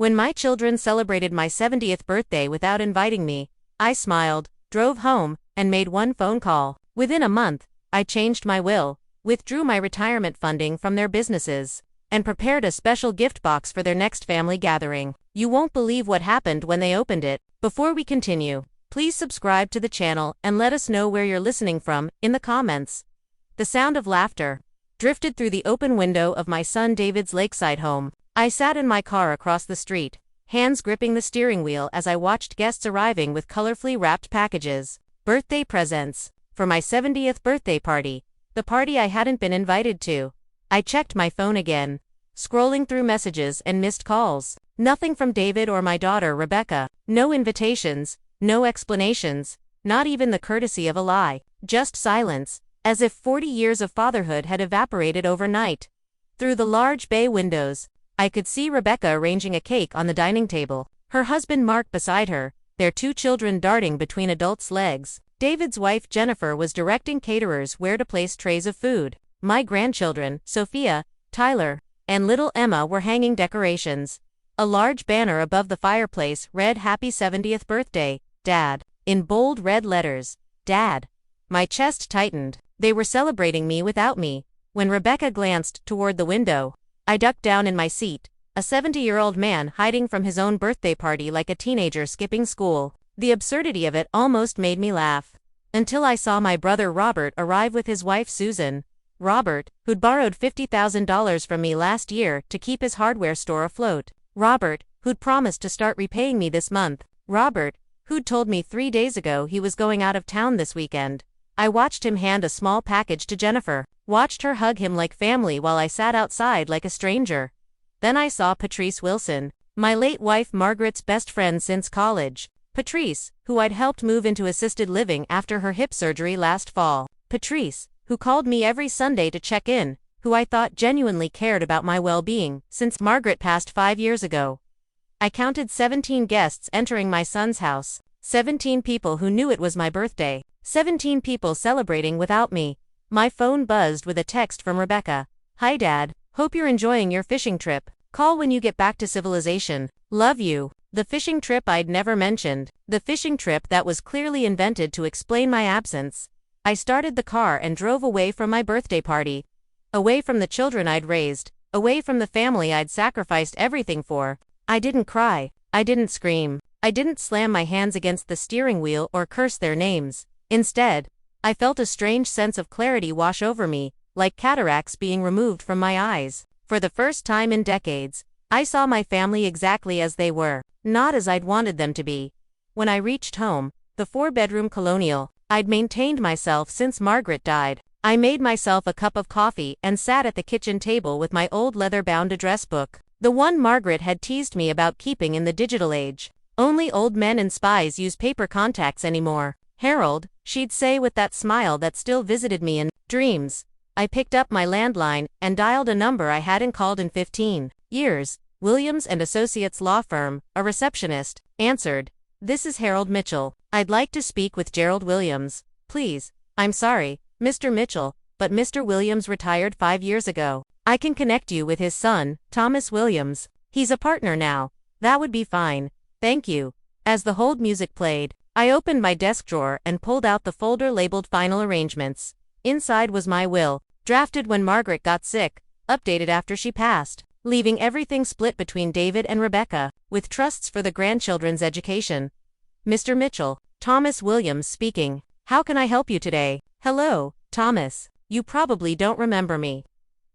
When my children celebrated my 70th birthday without inviting me, I smiled, drove home, and made one phone call. Within a month, I changed my will, withdrew my retirement funding from their businesses, and prepared a special gift box for their next family gathering. You won't believe what happened when they opened it. Before we continue, please subscribe to the channel and let us know where you're listening from in the comments. The sound of laughter drifted through the open window of my son David's lakeside home. I sat in my car across the street, hands gripping the steering wheel as I watched guests arriving with colorfully wrapped packages. Birthday presents for my 70th birthday party, the party I hadn't been invited to. I checked my phone again, scrolling through messages and missed calls. Nothing from David or my daughter Rebecca. No invitations, no explanations, not even the courtesy of a lie. Just silence, as if 40 years of fatherhood had evaporated overnight. Through the large bay windows, I could see Rebecca arranging a cake on the dining table, her husband Mark beside her, their 2 children darting between adults' legs. David's wife Jennifer was directing caterers where to place trays of food. My grandchildren, Sophia, Tyler, and little Emma were hanging decorations. A large banner above the fireplace read "Happy 70th Birthday, Dad," in bold red letters. Dad. My chest tightened. They were celebrating me without me. When Rebecca glanced toward the window, I ducked down in my seat, a 70-year-old man hiding from his own birthday party like a teenager skipping school. The absurdity of it almost made me laugh. Until I saw my brother Robert arrive with his wife Susan. Robert, who'd borrowed $50,000 from me last year to keep his hardware store afloat. Robert, who'd promised to start repaying me this month. Robert, who'd told me 3 days ago he was going out of town this weekend. I watched him hand a small package to Jennifer, watched her hug him like family while I sat outside like a stranger. Then I saw Patrice Wilson, my late wife Margaret's best friend since college. Patrice, who I'd helped move into assisted living after her hip surgery last fall. Patrice, who called me every Sunday to check in, who I thought genuinely cared about my well-being since Margaret passed 5 years ago. I counted 17 guests entering my son's house, 17 people who knew it was my birthday, 17 people celebrating without me. My phone buzzed with a text from Rebecca. "Hi Dad, hope you're enjoying your fishing trip. Call when you get back to civilization. Love you." The fishing trip I'd never mentioned. The fishing trip that was clearly invented to explain my absence. I started the car and drove away from my birthday party. Away from the children I'd raised. Away from the family I'd sacrificed everything for. I didn't cry. I didn't scream. I didn't slam my hands against the steering wheel or curse their names. Instead, I felt a strange sense of clarity wash over me, like cataracts being removed from my eyes. For the first time in decades, I saw my family exactly as they were, not as I'd wanted them to be. When I reached home, the 4-bedroom colonial I'd maintained myself since Margaret died, I made myself a cup of coffee and sat at the kitchen table with my old leather-bound address book, the one Margaret had teased me about keeping in the digital age. Only old men and spies use paper contacts anymore. Harold, she'd say with that smile that still visited me in dreams. I picked up my landline and dialed a number I hadn't called in 15 years. Williams and Associates law firm, a receptionist, answered. "This is Harold Mitchell. I'd like to speak with Gerald Williams, please." "I'm sorry, Mr. Mitchell, but Mr. Williams retired 5 years ago. I can connect you with his son, Thomas Williams. He's a partner now." "That would be fine. Thank you." As the hold music played, I opened my desk drawer and pulled out the folder labeled Final Arrangements. Inside was my will, drafted when Margaret got sick, updated after she passed, leaving everything split between David and Rebecca, with trusts for the grandchildren's education. "Mr. Mitchell, Thomas Williams speaking. How can I help you today?" "Hello, Thomas. You probably don't remember me.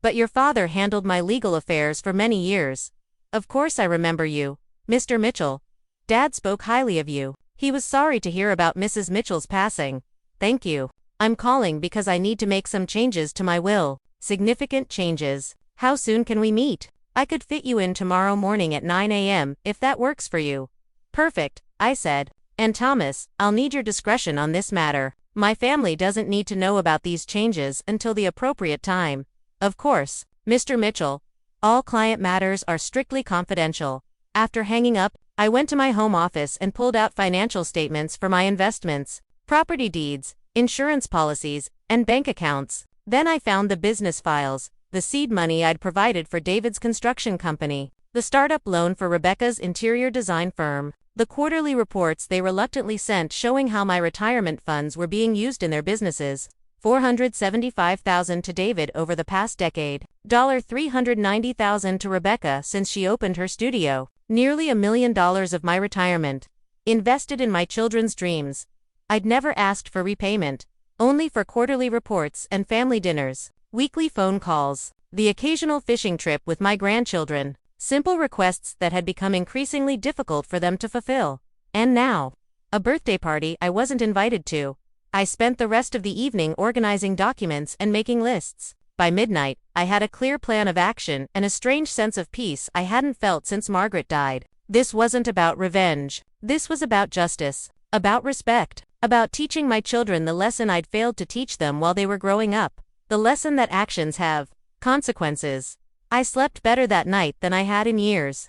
But your father handled my legal affairs for many years." "Of course I remember you, Mr. Mitchell. Dad spoke highly of you. He was sorry to hear about Mrs. Mitchell's passing." "Thank you. I'm calling because I need to make some changes to my will." "Significant changes. How soon can we meet?" "I could fit you in tomorrow morning at 9 a.m. if that works for you." "Perfect," I said. "And Thomas, I'll need your discretion on this matter. My family doesn't need to know about these changes until the appropriate time." "Of course, Mr. Mitchell. All client matters are strictly confidential." After hanging up, I went to my home office and pulled out financial statements for my investments, property deeds, insurance policies, and bank accounts. Then I found the business files, the seed money I'd provided for David's construction company, The startup loan for Rebecca's interior design firm. The quarterly reports they reluctantly sent showing how my retirement funds were being used in their businesses. $475,000 to David over the past decade. $390,000 to Rebecca since she opened her studio. Nearly $1 million of my retirement. Invested in my children's dreams. I'd never asked for repayment. Only for quarterly reports and family dinners. Weekly phone calls. The occasional fishing trip with my grandchildren. Simple requests that had become increasingly difficult for them to fulfill. And now, a birthday party I wasn't invited to. I spent the rest of the evening organizing documents and making lists. By midnight, I had a clear plan of action and a strange sense of peace I hadn't felt since Margaret died. This wasn't about revenge. This was about justice. About respect. About teaching my children the lesson I'd failed to teach them while they were growing up. The lesson that actions have consequences. I slept better that night than I had in years.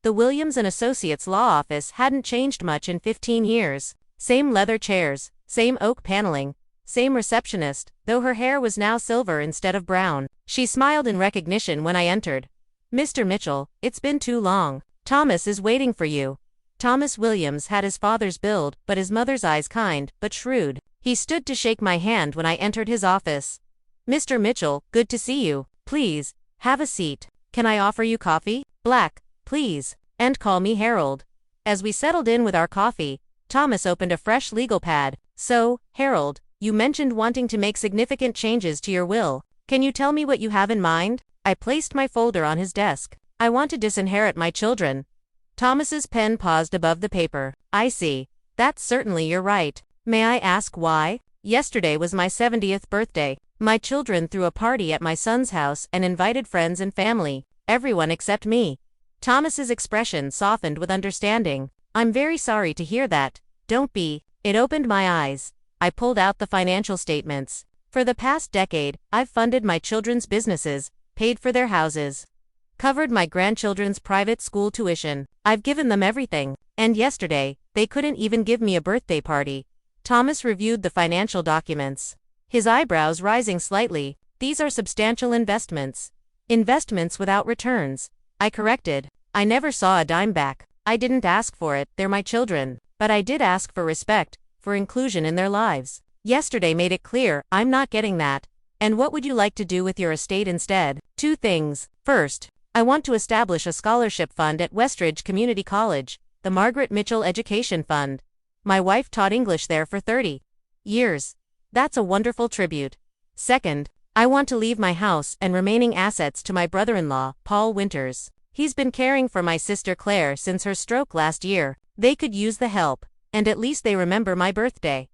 The Williams & Associates law office hadn't changed much in 15 years. Same leather chairs, same oak paneling, same receptionist, though her hair was now silver instead of brown. She smiled in recognition when I entered. "Mr. Mitchell, it's been too long. Thomas is waiting for you." Thomas Williams had his father's build, but his mother's eyes kind, but shrewd. He stood to shake my hand when I entered his office. "Mr. Mitchell, good to see you. Please, have a seat. Can I offer you coffee? Black, please. And call me Harold." As we settled in with our coffee, Thomas opened a fresh legal pad. "So, Harold, you mentioned wanting to make significant changes to your will. Can you tell me what you have in mind?" I placed my folder on his desk. "I want to disinherit my children." Thomas's pen paused above the paper. "I see. That's certainly you're right. May I ask why?" "Yesterday was my 70th birthday. My children threw a party at my son's house and invited friends and family. Everyone except me." Thomas's expression softened with understanding. "I'm very sorry to hear that. Don't be." It opened my eyes. I pulled out the financial statements. For the past decade, I've funded my children's businesses, paid for their houses, covered my grandchildren's private school tuition. I've given them everything. And yesterday, they couldn't even give me a birthday party. Thomas reviewed the financial documents, his eyebrows rising slightly. "These are substantial investments." "Investments without returns," I corrected. "I never saw a dime back. I didn't ask for it, they're my children. But I did ask for respect, for inclusion in their lives. Yesterday made it clear I'm not getting that. And what would you like to do with your estate instead?" "Two things. First, I want to establish a scholarship fund at Westridge Community College, the Margaret Mitchell Education Fund. My wife taught English there for 30 years. That's a wonderful tribute. Second, I want to leave my house and remaining assets to my brother-in-law, Paul Winters. He's been caring for my sister Claire since her stroke last year. They could use the help, and at least they remember my birthday."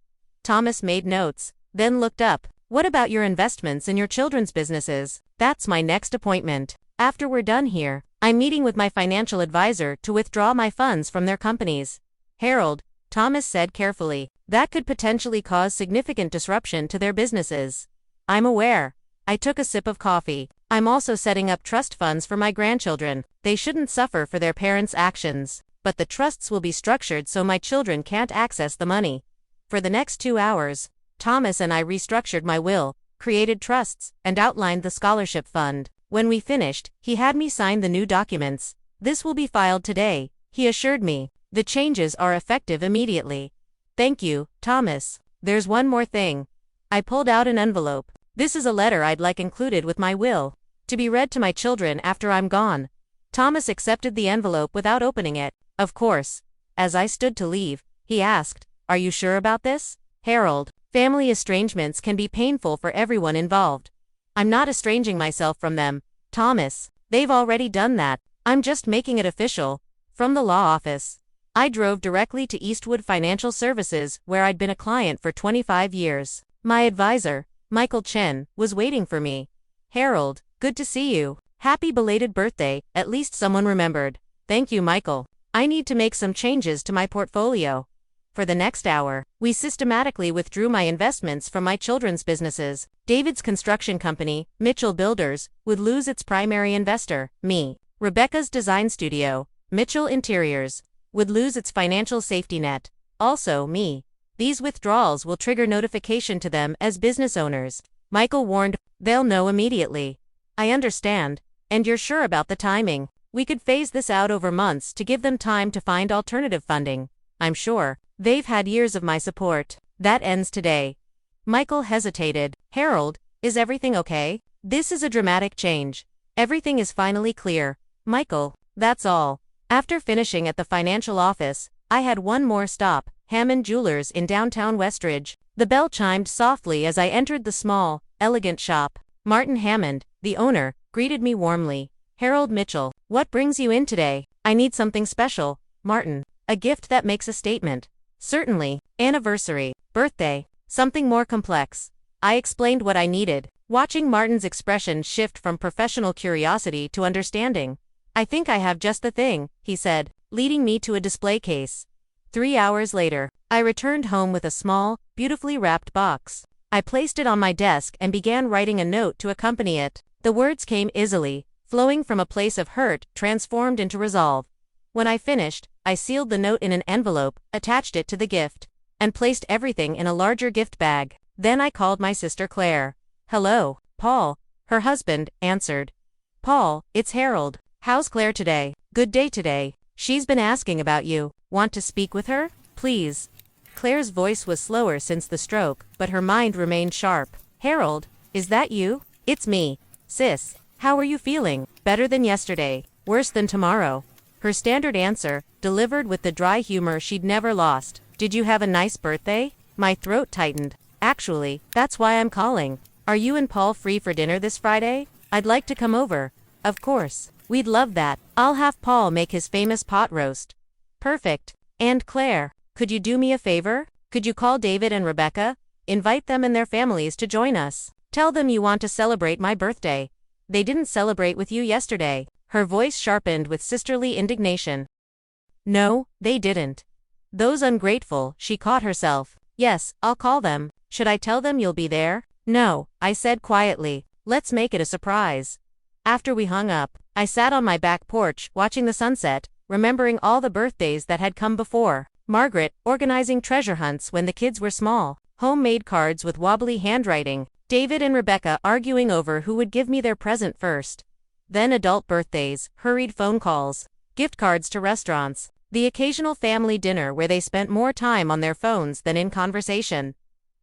Thomas made notes, then looked up. "What about your investments in your children's businesses?" "That's my next appointment. After we're done here, I'm meeting with my financial advisor to withdraw my funds from their companies." "Harold," Thomas said carefully, "that could potentially cause significant disruption to their businesses." "I'm aware." I took a sip of coffee. "I'm also setting up trust funds for my grandchildren. They shouldn't suffer for their parents' actions. But the trusts will be structured so my children can't access the money." For the next 2 hours, Thomas and I restructured my will, created trusts, and outlined the scholarship fund. When we finished, he had me sign the new documents. "This will be filed today," he assured me. "The changes are effective immediately." "Thank you, Thomas. There's one more thing." I pulled out an envelope. "This is a letter I'd like included with my will, to be read to my children after I'm gone." Thomas accepted the envelope without opening it. "Of course." As I stood to leave, he asked, "Are you sure about this?" "Harold, family estrangements can be painful for everyone involved. I'm not estranging myself from them, Thomas. They've already done that. I'm just making it official." From the law office, I drove directly to Eastwood Financial Services, where I'd been a client for 25 years. My advisor, Michael Chen, was waiting for me. "Harold, good to see you. Happy belated birthday, at least someone remembered." "Thank you, Michael. I need to make some changes to my portfolio." For the next hour, we systematically withdrew my investments from my children's businesses. David's construction company, Mitchell Builders, would lose its primary investor, me. Rebecca's design studio, Mitchell Interiors, would lose its financial safety net, also me. These withdrawals will trigger notification to them as business owners. Michael warned, "They'll know immediately." "I understand. And you're sure about the timing?" We could phase this out over months to give them time to find alternative funding. I'm sure. They've had years of my support. That ends today. Michael hesitated. Harold, is everything okay? This is a dramatic change. Everything is finally clear. Michael, that's all. After finishing at the financial office, I had one more stop, Hammond Jewelers in downtown Westridge. The bell chimed softly as I entered the small, elegant shop. Martin Hammond, the owner, greeted me warmly. Harold Mitchell, what brings you in today? I need something special, Martin. A gift that makes a statement. Certainly. Anniversary, birthday, something more complex. I explained what I needed, watching Martin's expression shift from professional curiosity to understanding. I think I have just the thing, he said, leading me to a display case. 3 hours later, I returned home with a small, beautifully wrapped box. I placed it on my desk and began writing a note to accompany it. The words came easily, flowing from a place of hurt, transformed into resolve. When I finished, I sealed the note in an envelope, attached it to the gift, and placed everything in a larger gift bag. Then I called my sister Claire. Hello, Paul, her husband, answered. Paul, it's Harold. How's Claire today? Good day today. She's been asking about you. Want to speak with her? Please. Claire's voice was slower since the stroke, but her mind remained sharp. Harold, is that you? It's me. Sis, how are you feeling? Better than yesterday. Worse than tomorrow. Her standard answer, delivered with the dry humor she'd never lost. Did you have a nice birthday? My throat tightened. Actually, that's why I'm calling. Are you and Paul free for dinner this Friday? I'd like to come over. Of course. We'd love that. I'll have Paul make his famous pot roast. Perfect. And Claire, could you do me a favor? Could you call David and Rebecca? Invite them and their families to join us. Tell them you want to celebrate my birthday. They didn't celebrate with you yesterday. Her voice sharpened with sisterly indignation. No, they didn't. Those ungrateful, she caught herself. Yes, I'll call them. Should I tell them you'll be there? No, I said quietly. Let's make it a surprise. After we hung up, I sat on my back porch, watching the sunset, remembering all the birthdays that had come before. Margaret, organizing treasure hunts when the kids were small. Homemade cards with wobbly handwriting. David and Rebecca arguing over who would give me their present first. Then adult birthdays, hurried phone calls, gift cards to restaurants, the occasional family dinner where they spent more time on their phones than in conversation.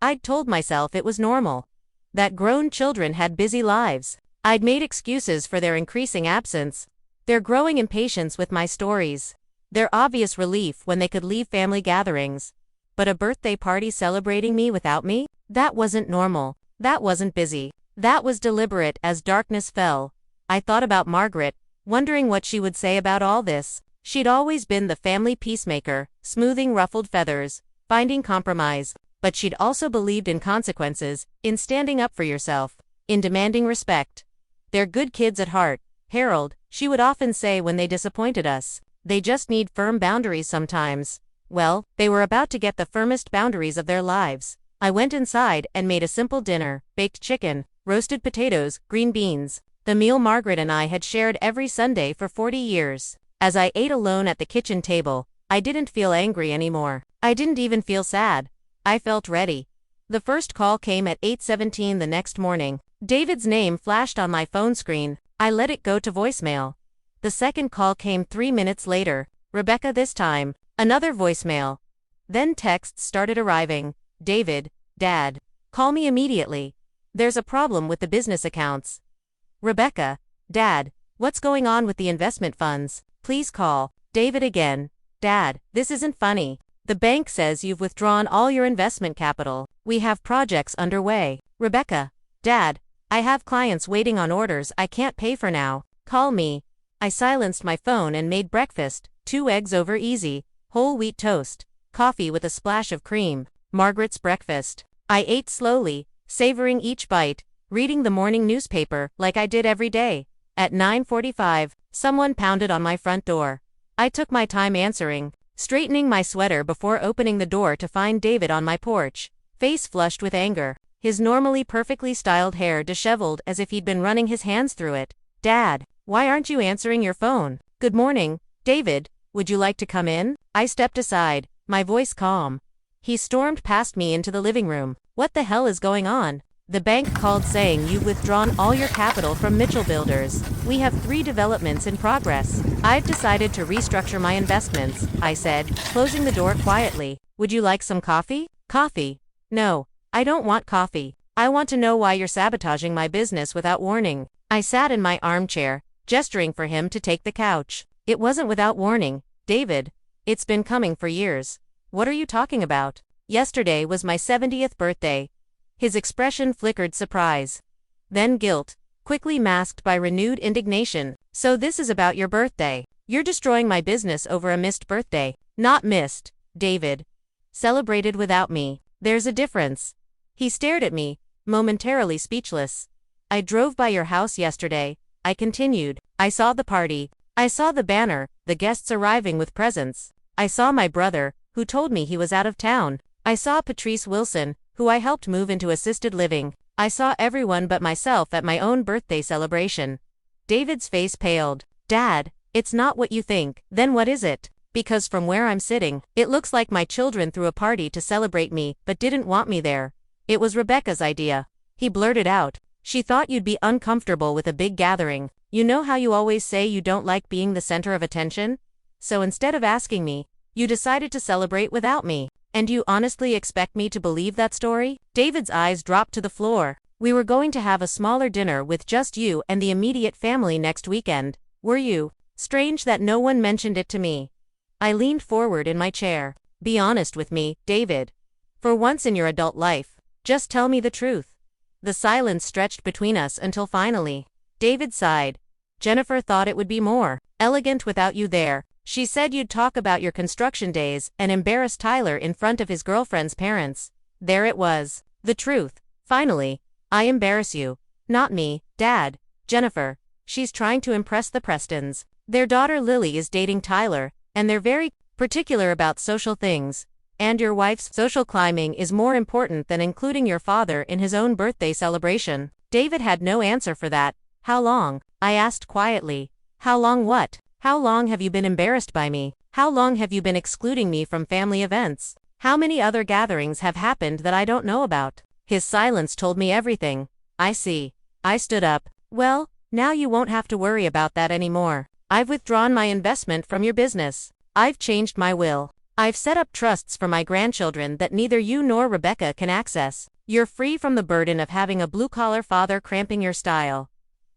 I'd told myself it was normal. That grown children had busy lives. I'd made excuses for their increasing absence, their growing impatience with my stories, their obvious relief when they could leave family gatherings. But a birthday party celebrating me without me? That wasn't normal. That wasn't busy. That was deliberate. As darkness fell, I thought about Margaret, wondering what she would say about all this. She'd always been the family peacemaker, smoothing ruffled feathers, finding compromise, but she'd also believed in consequences, in standing up for yourself, in demanding respect. They're good kids at heart, Harold, she would often say when they disappointed us. They just need firm boundaries sometimes. Well, they were about to get the firmest boundaries of their lives. I went inside and made a simple dinner, baked chicken, roasted potatoes, green beans, the meal Margaret and I had shared every Sunday for 40 years. As I ate alone at the kitchen table, I didn't feel angry anymore. I didn't even feel sad. I felt ready. The first call came at 8:17 the next morning. David's name flashed on my phone screen. I let it go to voicemail. The second call came 3 minutes later. Rebecca this time. Another voicemail. Then texts started arriving. David, Dad, call me immediately. There's a problem with the business accounts. Rebecca, Dad, what's going on with the investment funds? Please call. David again. Dad, this isn't funny. The bank says you've withdrawn all your investment capital. We have projects underway. Rebecca, Dad, I have clients waiting on orders I can't pay for now. Call me. I silenced my phone and made breakfast. 2 eggs over easy, whole wheat toast, coffee with a splash of cream. Margaret's breakfast. I ate slowly, savoring each bite, reading the morning newspaper like I did every day. At 9:45, someone pounded on my front door. I took my time answering, straightening my sweater before opening the door to find David on my porch, face flushed with anger, his normally perfectly styled hair disheveled as if he'd been running his hands through it. Dad, why aren't you answering your phone? Good morning, David, would you like to come in? I stepped aside, my voice calm. He stormed past me into the living room. What the hell is going on? The bank called saying you've withdrawn all your capital from Mitchell Builders. We have 3 developments in progress. I've decided to restructure my investments, I said, closing the door quietly. Would you like some coffee? Coffee? No, I don't want coffee. I want to know why you're sabotaging my business without warning. I sat in my armchair, gesturing for him to take the couch. It wasn't without warning, David. It's been coming for years. What are you talking about? Yesterday was my 70th birthday. His expression flickered surprise. Then guilt, quickly masked by renewed indignation. So this is about your birthday. You're destroying my business over a missed birthday. Not missed, David. Celebrated without me. There's a difference. He stared at me, momentarily speechless. I drove by your house yesterday, I continued. I saw the party. I saw the banner, the guests arriving with presents. I saw my brother, who told me he was out of town. I saw Patrice Wilson, who I helped move into assisted living. I saw everyone but myself at my own birthday celebration. David's face paled. Dad, it's not what you think. Then what is it? Because from where I'm sitting, it looks like my children threw a party to celebrate me, but didn't want me there. It was Rebecca's idea. He blurted out. She thought you'd be uncomfortable with a big gathering. You know how you always say you don't like being the center of attention? So instead of asking me, you decided to celebrate without me. And you honestly expect me to believe that story? David's eyes dropped to the floor. We were going to have a smaller dinner with just you and the immediate family next weekend. Were you? Strange that no one mentioned it to me. I leaned forward in my chair. Be honest with me, David. For once in your adult life, just tell me the truth. The silence stretched between us until finally, David sighed. Jennifer thought it would be more elegant without you there. She said you'd talk about your construction days and embarrass Tyler in front of his girlfriend's parents. There it was. The truth. Finally. I embarrass you. Not me, Dad. Jennifer. She's trying to impress the Prestons. Their daughter Lily is dating Tyler, and they're very particular about social things. And your wife's social climbing is more important than including your father in his own birthday celebration. David had no answer for that. How long? I asked quietly. How long what? How long have you been embarrassed by me? How long have you been excluding me from family events? How many other gatherings have happened that I don't know about? His silence told me everything. I see. I stood up. Well, now you won't have to worry about that anymore. I've withdrawn my investment from your business. I've changed my will. I've set up trusts for my grandchildren that neither you nor Rebecca can access. You're free from the burden of having a blue-collar father cramping your style.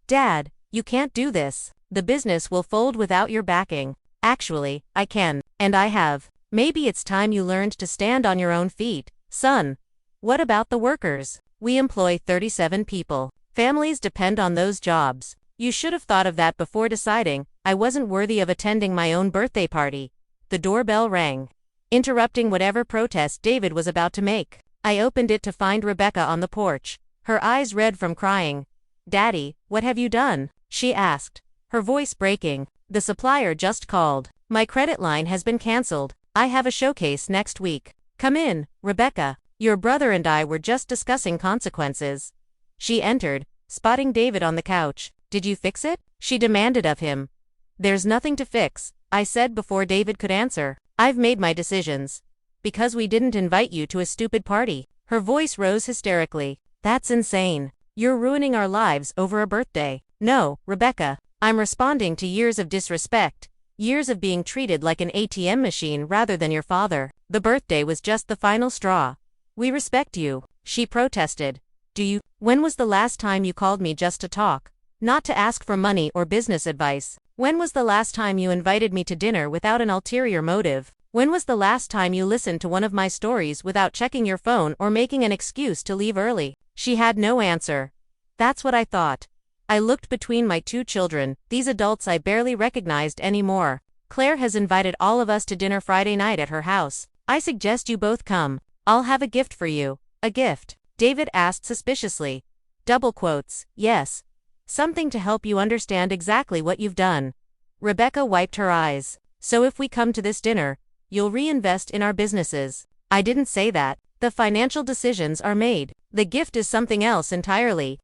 Dad, you can't do this. The business will fold without your backing. Actually, I can, and I have. Maybe it's time you learned to stand on your own feet, son. What about the workers? We employ 37 people. Families depend on those jobs. You should have thought of that before deciding I wasn't worthy of attending my own birthday party. The doorbell rang, interrupting whatever protest David was about to make. I opened it to find Rebecca on the porch, her eyes red from crying. Daddy, what have you done? She asked, her voice breaking. The supplier just called. My credit line has been canceled. I have a showcase next week. Come in, Rebecca. Your brother and I were just discussing consequences. She entered, spotting David on the couch. Did you fix it? She demanded of him. There's nothing to fix, I said before David could answer. I've made my decisions. Because we didn't invite you to a stupid party. Her voice rose hysterically. That's insane. You're ruining our lives over a birthday. No, Rebecca. I'm responding to years of disrespect. Years of being treated like an ATM machine rather than your father. The birthday was just the final straw. We respect you, she protested. Do you? When was the last time you called me just to talk? Not to ask for money or business advice. When was the last time you invited me to dinner without an ulterior motive? When was the last time you listened to one of my stories without checking your phone or making an excuse to leave early? She had no answer. That's what I thought. I looked between my 2 children, these adults I barely recognized anymore. Claire has invited all of us to dinner Friday night at her house. I suggest you both come. I'll have a gift for you. A gift? David asked suspiciously. Double quotes, yes. Something to help you understand exactly what you've done. Rebecca wiped her eyes. So if we come to this dinner, you'll reinvest in our businesses. I didn't say that. The financial decisions are made. The gift is something else entirely.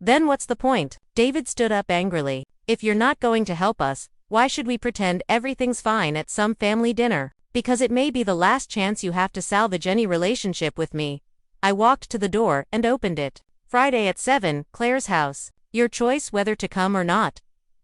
Then what's the point? David stood up angrily. If you're not going to help us, why should we pretend everything's fine at some family dinner? Because it may be the last chance you have to salvage any relationship with me. I walked to the door and opened it. Friday at 7, Claire's house. Your choice whether to come or not.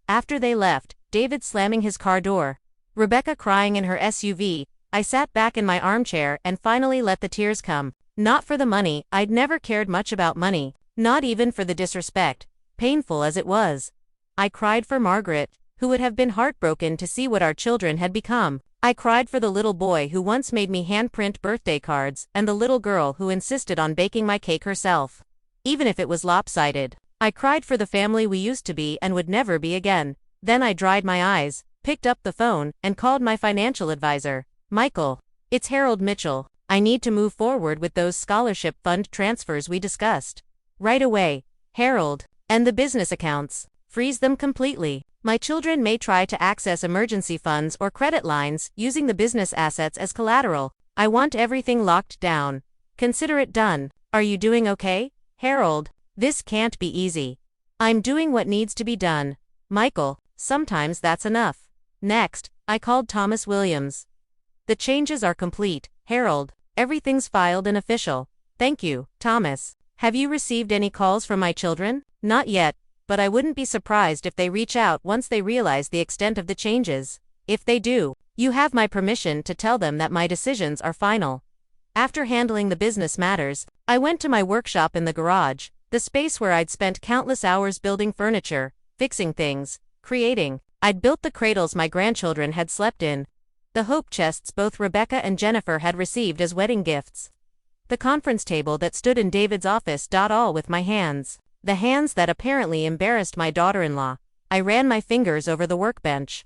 After they left, David slamming his car door, Rebecca crying in her SUV, I sat back in my armchair and finally let the tears come. Not for the money, I'd never cared much about money, not even for the disrespect, painful as it was. I cried for Margaret, who would have been heartbroken to see what our children had become. I cried for the little boy who once made me handprint birthday cards and the little girl who insisted on baking my cake herself, even if it was lopsided. I cried for the family we used to be and would never be again. Then I dried my eyes, picked up the phone, and called my financial advisor. Michael, it's Harold Mitchell. I need to move forward with those scholarship fund transfers we discussed. Right away, Harold. And the business accounts. Freeze them completely. My children may try to access emergency funds or credit lines using the business assets as collateral. I want everything locked down. Consider it done. Are you doing okay, Harold? This can't be easy. I'm doing what needs to be done. Michael, sometimes that's enough. Next, I called Thomas Williams. The changes are complete, Harold. Everything's filed and official. Thank you, Thomas. Have you received any calls from my children? Not yet, but I wouldn't be surprised if they reach out once they realize the extent of the changes. If they do, you have my permission to tell them that my decisions are final. After handling the business matters, I went to my workshop in the garage, the space where I'd spent countless hours building furniture, fixing things, creating. I'd built the cradles my grandchildren had slept in, the hope chests both Rebecca and Jennifer had received as wedding gifts, the conference table that stood in David's office. All with my hands. The hands that apparently embarrassed my daughter-in-law. I ran my fingers over the workbench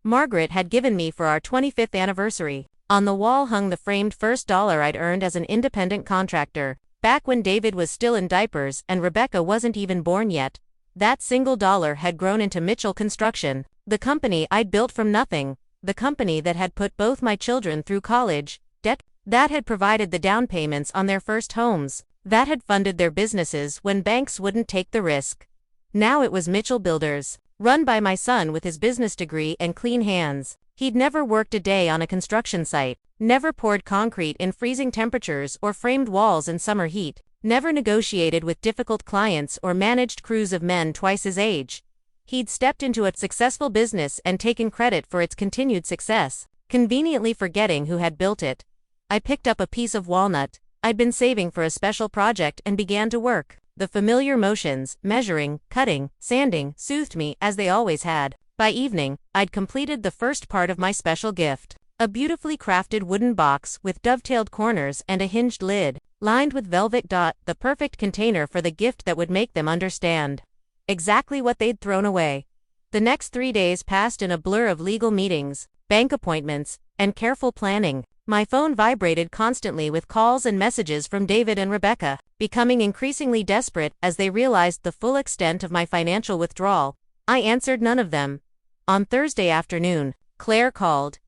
Margaret had given me for our 25th anniversary. On the wall hung the framed first dollar I'd earned as an independent contractor, back when David was still in diapers and Rebecca wasn't even born yet. That single dollar had grown into Mitchell Construction, the company I'd built from nothing, the company that had put both my children through college debt, that had provided the down payments on their first homes, that had funded their businesses when banks wouldn't take the risk. Now it was Mitchell Builders, run by my son with his business degree and clean hands. He'd never worked a day on a construction site, never poured concrete in freezing temperatures or framed walls in summer heat, never negotiated with difficult clients or managed crews of men twice his age. He'd stepped into a successful business and taken credit for its continued success, conveniently forgetting who had built it. I picked up a piece of walnut I'd been saving for a special project and began to work. The familiar motions, measuring, cutting, sanding, soothed me as they always had. By evening, I'd completed the first part of my special gift. A beautifully crafted wooden box with dovetailed corners and a hinged lid, lined with velvet. The perfect container for the gift that would make them understand exactly what they'd thrown away. The next 3 days passed in a blur of legal meetings, bank appointments, and careful planning. My phone vibrated constantly with calls and messages from David and Rebecca, becoming increasingly desperate as they realized the full extent of my financial withdrawal. I answered none of them. On Thursday afternoon, Claire called.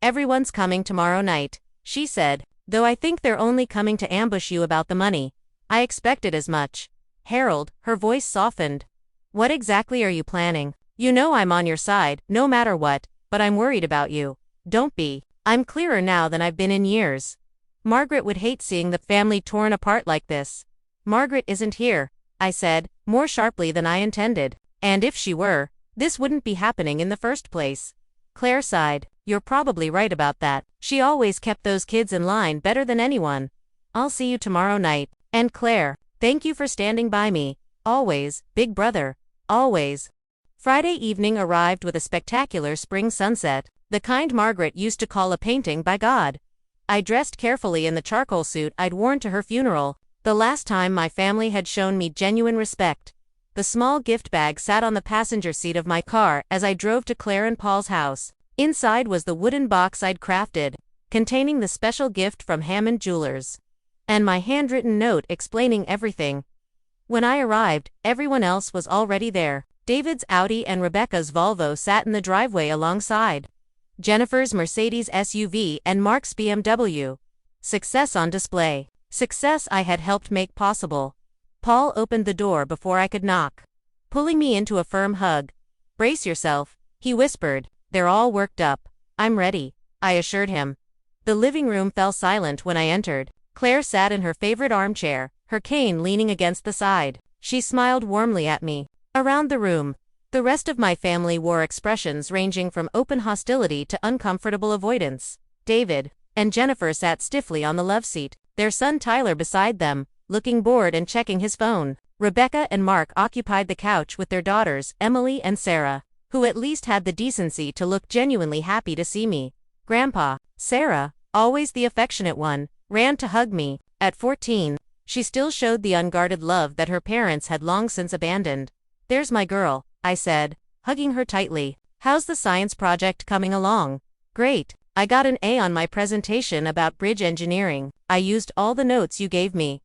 Everyone's coming tomorrow night, she said, though I think they're only coming to ambush you about the money. I expected as much. Harold, her voice softened. What exactly are you planning? You know I'm on your side, no matter what, but I'm worried about you. Don't be. I'm clearer now than I've been in years. Margaret would hate seeing the family torn apart like this. Margaret isn't here, I said, more sharply than I intended. And if she were, this wouldn't be happening in the first place. Claire sighed. You're probably right about that. She always kept those kids in line better than anyone. I'll see you tomorrow night. And Claire, thank you for standing by me. Always, big brother. Always. Friday evening arrived with a spectacular spring sunset, the kind Margaret used to call a painting by God. I dressed carefully in the charcoal suit I'd worn to her funeral, the last time my family had shown me genuine respect. The small gift bag sat on the passenger seat of my car as I drove to Claire and Paul's house. Inside was the wooden box I'd crafted, containing the special gift from Hammond Jewelers, and my handwritten note explaining everything. When I arrived, everyone else was already there. David's Audi and Rebecca's Volvo sat in the driveway alongside. Jennifer's Mercedes SUV and Mark's BMW. Success on display. Success I had helped make possible. Paul opened the door before I could knock, pulling me into a firm hug. Brace yourself, he whispered. They're all worked up. I'm ready, I assured him. The living room fell silent when I entered. Claire sat in her favorite armchair, her cane leaning against the side. She smiled warmly at me. Around the room, the rest of my family wore expressions ranging from open hostility to uncomfortable avoidance. David and Jennifer sat stiffly on the love seat, their son Tyler beside them, looking bored and checking his phone. Rebecca and Mark occupied the couch with their daughters, Emily and Sarah, who at least had the decency to look genuinely happy to see me. Grandpa, Sarah, always the affectionate one, ran to hug me. At 14, she still showed the unguarded love that her parents had long since abandoned. "There's my girl," I said, hugging her tightly. "How's the science project coming along?" "Great. I got an A on my presentation about bridge engineering. I used all the notes you gave me."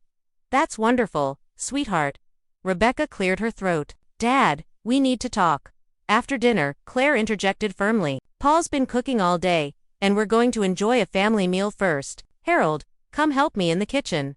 "That's wonderful, sweetheart." Rebecca cleared her throat. "Dad, we need to talk." After dinner, Claire interjected firmly. "Paul's been cooking all day, and we're going to enjoy a family meal first. Harold, come help me in the kitchen."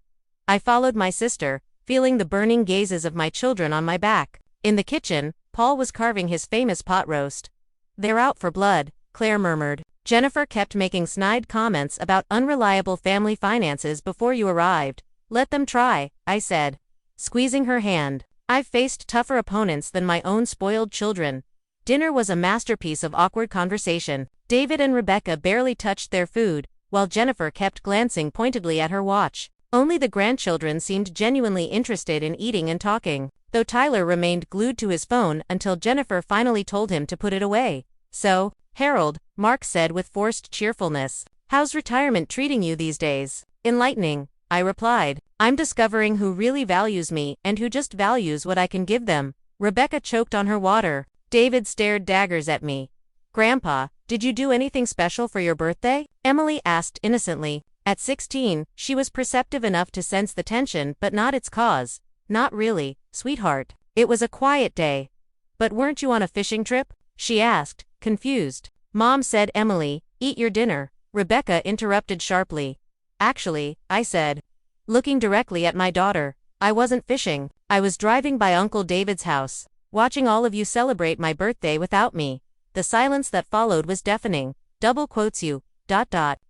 I followed my sister, feeling the burning gazes of my children on my back. In the kitchen, Paul was carving his famous pot roast. "They're out for blood," Claire murmured. "Jennifer kept making snide comments about unreliable family finances before you arrived." "Let them try," I said, squeezing her hand. "I've faced tougher opponents than my own spoiled children." Dinner was a masterpiece of awkward conversation. David and Rebecca barely touched their food, while Jennifer kept glancing pointedly at her watch. Only the grandchildren seemed genuinely interested in eating and talking, though Tyler remained glued to his phone until Jennifer finally told him to put it away. "So, Harold," Mark said with forced cheerfulness, "how's retirement treating you these days?" "Enlightening," I replied. "I'm discovering who really values me and who just values what I can give them." Rebecca choked on her water. David stared daggers at me. "Grandpa, did you do anything special for your birthday?" Emily asked innocently. At 16, she was perceptive enough to sense the tension but not its cause. "Not really, sweetheart. It was a quiet day." "But weren't you on a fishing trip?" she asked, confused. "Mom said, Emily, eat your dinner." Rebecca interrupted sharply. "Actually," I said, looking directly at my daughter, "I wasn't fishing. I was driving by Uncle David's house, watching all of you celebrate my birthday without me." The silence that followed was deafening. "Double quotes you, ...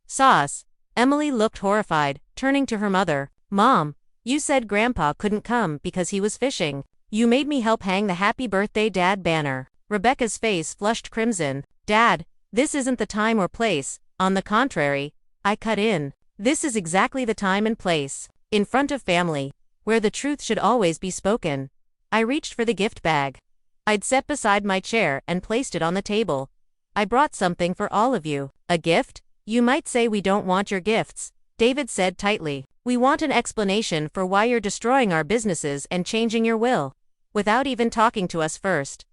sauce." Emily looked horrified, turning to her mother. "Mom, you said Grandpa couldn't come because he was fishing. You made me help hang the Happy Birthday Dad banner." Rebecca's face flushed crimson. "Dad, this isn't the time or place." "On the contrary," I cut in, "this is exactly the time and place. In front of family, where the truth should always be spoken." I reached for the gift bag I'd set beside my chair and placed it on the table. "I brought something for all of you." "A gift? You might say we don't want your gifts," David said tightly. "We want an explanation for why you're destroying our businesses and changing your will, without even talking to us first."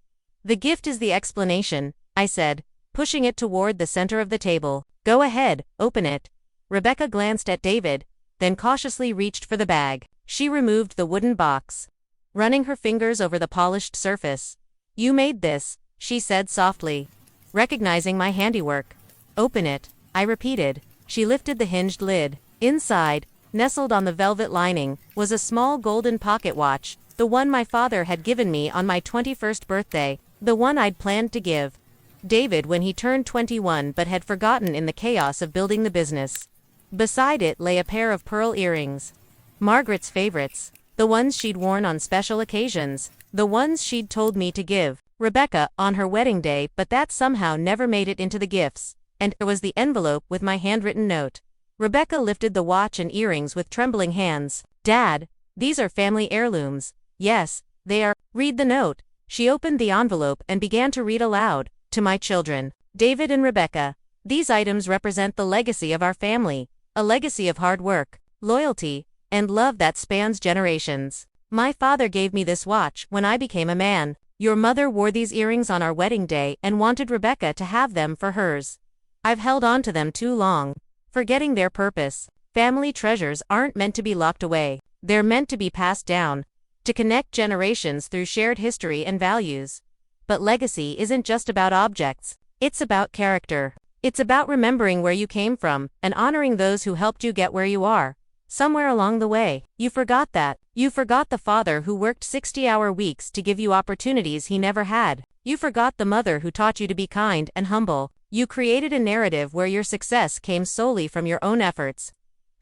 "The gift is the explanation," I said, pushing it toward the center of the table. "Go ahead, open it." Rebecca glanced at David, then cautiously reached for the bag. She removed the wooden box, running her fingers over the polished surface. "You made this," she said softly, recognizing my handiwork. "Open it," I repeated. She lifted the hinged lid. Inside, nestled on the velvet lining, was a small golden pocket watch, the one my father had given me on my 21st birthday, the one I'd planned to give David when he turned 21 but had forgotten in the chaos of building the business. Beside it lay a pair of pearl earrings. Margaret's favorites, the ones she'd worn on special occasions, the ones she'd told me to give Rebecca on her wedding day, but that somehow never made it into the gifts. And there was the envelope with my handwritten note. Rebecca lifted the watch and earrings with trembling hands. "Dad, these are family heirlooms." "Yes, they are." "Read the note." She opened the envelope and began to read aloud. "To my children, David and Rebecca, these items represent the legacy of our family, a legacy of hard work, loyalty, and love that spans generations. My father gave me this watch when I became a man. Your mother wore these earrings on our wedding day and wanted Rebecca to have them for hers. I've held on to them too long, forgetting their purpose. Family treasures aren't meant to be locked away. They're meant to be passed down, to connect generations through shared history and values. But legacy isn't just about objects. It's about character. It's about remembering where you came from and honoring those who helped you get where you are. Somewhere along the way, you forgot that. You forgot the father who worked 60-hour weeks to give you opportunities he never had. You forgot the mother who taught you to be kind and humble. You created a narrative where your success came solely from your own efforts,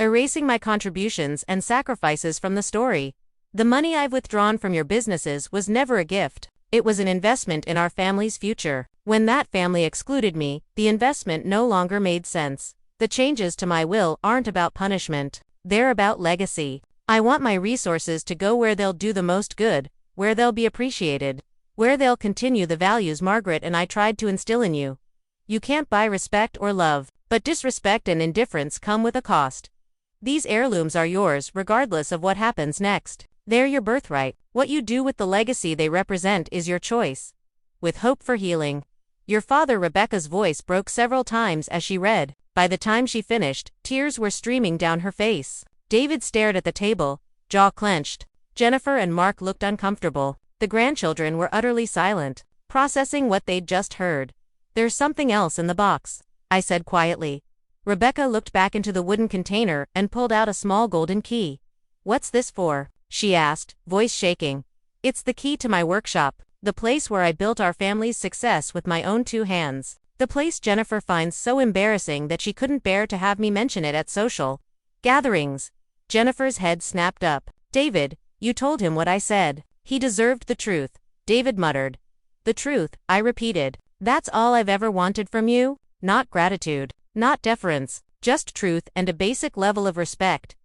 erasing my contributions and sacrifices from the story. The money I've withdrawn from your businesses was never a gift. It was an investment in our family's future. When that family excluded me, the investment no longer made sense. The changes to my will aren't about punishment. They're about legacy. I want my resources to go where they'll do the most good, where they'll be appreciated, where they'll continue the values Margaret and I tried to instill in you. You can't buy respect or love, but disrespect and indifference come with a cost. These heirlooms are yours regardless of what happens next. They're your birthright. What you do with the legacy they represent is your choice. With hope for healing. Your father. Rebecca's voice broke several times as she read. By the time she finished, tears were streaming down her face. David stared at the table, jaw clenched. Jennifer and Mark looked uncomfortable. The grandchildren were utterly silent, processing what they'd just heard. There's something else in the box, I said quietly. Rebecca looked back into the wooden container and pulled out a small golden key. What's this for? She asked, voice shaking. It's the key to my workshop, the place where I built our family's success with my own 2 hands. The place Jennifer finds so embarrassing that she couldn't bear to have me mention it at social gatherings. Jennifer's head snapped up. David, you told him what I said. He deserved the truth, David muttered. The truth, I repeated. That's all I've ever wanted from you? Not gratitude, not deference, just truth and a basic level of respect.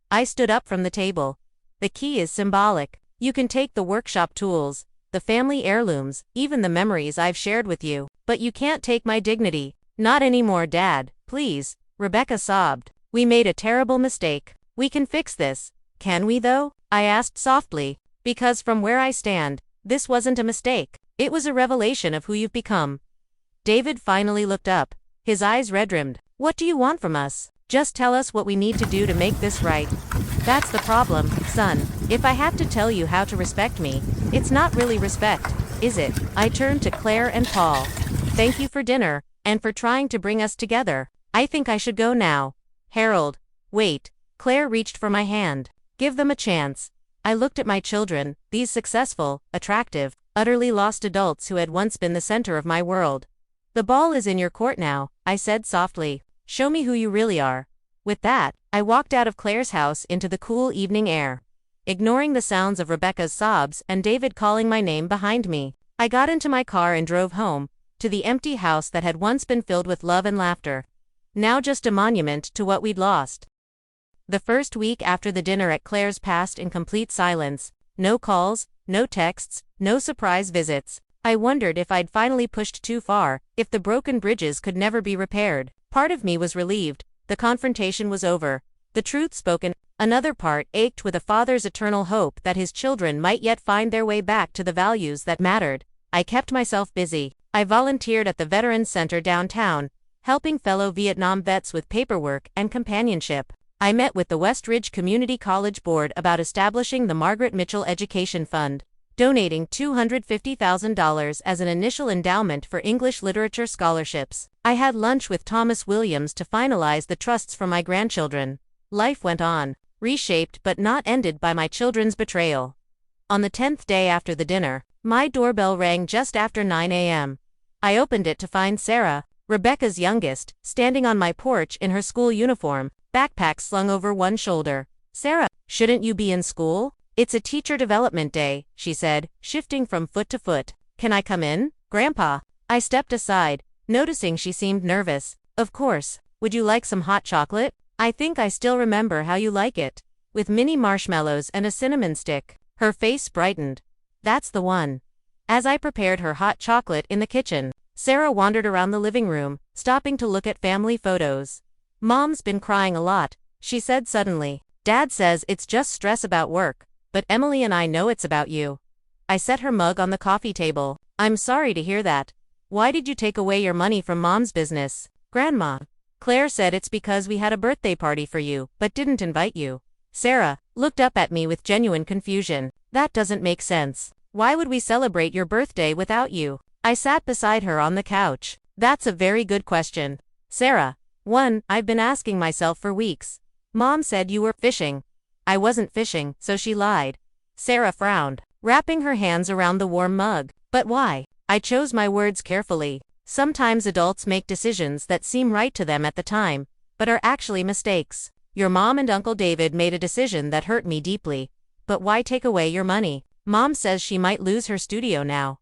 I stood up from the table. The key is symbolic. You can take the workshop tools, the family heirlooms, even the memories I've shared with you, but you can't take my dignity. Not anymore, Dad, please, Rebecca sobbed. We made a terrible mistake. We can fix this. Can we though? I asked softly, because from where I stand, this wasn't a mistake. It was a revelation of who you've become. David finally looked up, his eyes red-rimmed. What do you want from us? Just tell us what we need to do to make this right. That's the problem, son. If I have to tell you how to respect me, it's not really respect, is it? I turned to Claire and Paul. Thank you for dinner, and for trying to bring us together. I think I should go now. Harold, wait. Claire reached for my hand. Give them a chance. I looked at my children, these successful, attractive, utterly lost adults who had once been the center of my world. The ball is in your court now, I said softly. Show me who you really are. With that, I walked out of Claire's house into the cool evening air, ignoring the sounds of Rebecca's sobs and David calling my name behind me. I got into my car and drove home, to the empty house that had once been filled with love and laughter. Now just a monument to what we'd lost. The first week after the dinner at Claire's passed in complete silence. No calls, no texts, no surprise visits. I wondered if I'd finally pushed too far, if the broken bridges could never be repaired. Part of me was relieved. The confrontation was over, the truth spoken. Another part ached with a father's eternal hope that his children might yet find their way back to the values that mattered. I kept myself busy. I volunteered at the Veterans Center downtown, helping fellow Vietnam vets with paperwork and companionship. I met with the Westridge Community College Board about establishing the Margaret Mitchell Education Fund, donating $250,000 as an initial endowment for English literature scholarships. I had lunch with Thomas Williams to finalize the trusts for my grandchildren. Life went on, reshaped but not ended by my children's betrayal. On the 10th day after the dinner, my doorbell rang just after 9 a.m. I opened it to find Sarah, Rebecca's youngest, standing on my porch in her school uniform, backpack slung over one shoulder. Sarah, shouldn't you be in school? It's a teacher development day, she said, shifting from foot to foot. Can I come in, Grandpa? I stepped aside, noticing she seemed nervous. Of course. Would you like some hot chocolate? I think I still remember how you like it. With mini marshmallows and a cinnamon stick. Her face brightened. That's the one. As I prepared her hot chocolate in the kitchen, Sarah wandered around the living room, stopping to look at family photos. Mom's been crying a lot, she said suddenly. Dad says it's just stress about work, but Emily and I know it's about you. I set her mug on the coffee table. I'm sorry to hear that. Why did you take away your money from Mom's business? Grandma. Claire said it's because we had a birthday party for you, but didn't invite you. Sarah looked up at me with genuine confusion. That doesn't make sense. Why would we celebrate your birthday without you? I sat beside her on the couch. That's a very good question, Sarah. One I've been asking myself for weeks. Mom said you were fishing. I wasn't fishing, so she lied. Sarah frowned, wrapping her hands around the warm mug. But why? I chose my words carefully. Sometimes adults make decisions that seem right to them at the time, but are actually mistakes. Your mom and Uncle David made a decision that hurt me deeply. But why take away your money? Mom says she might lose her studio now.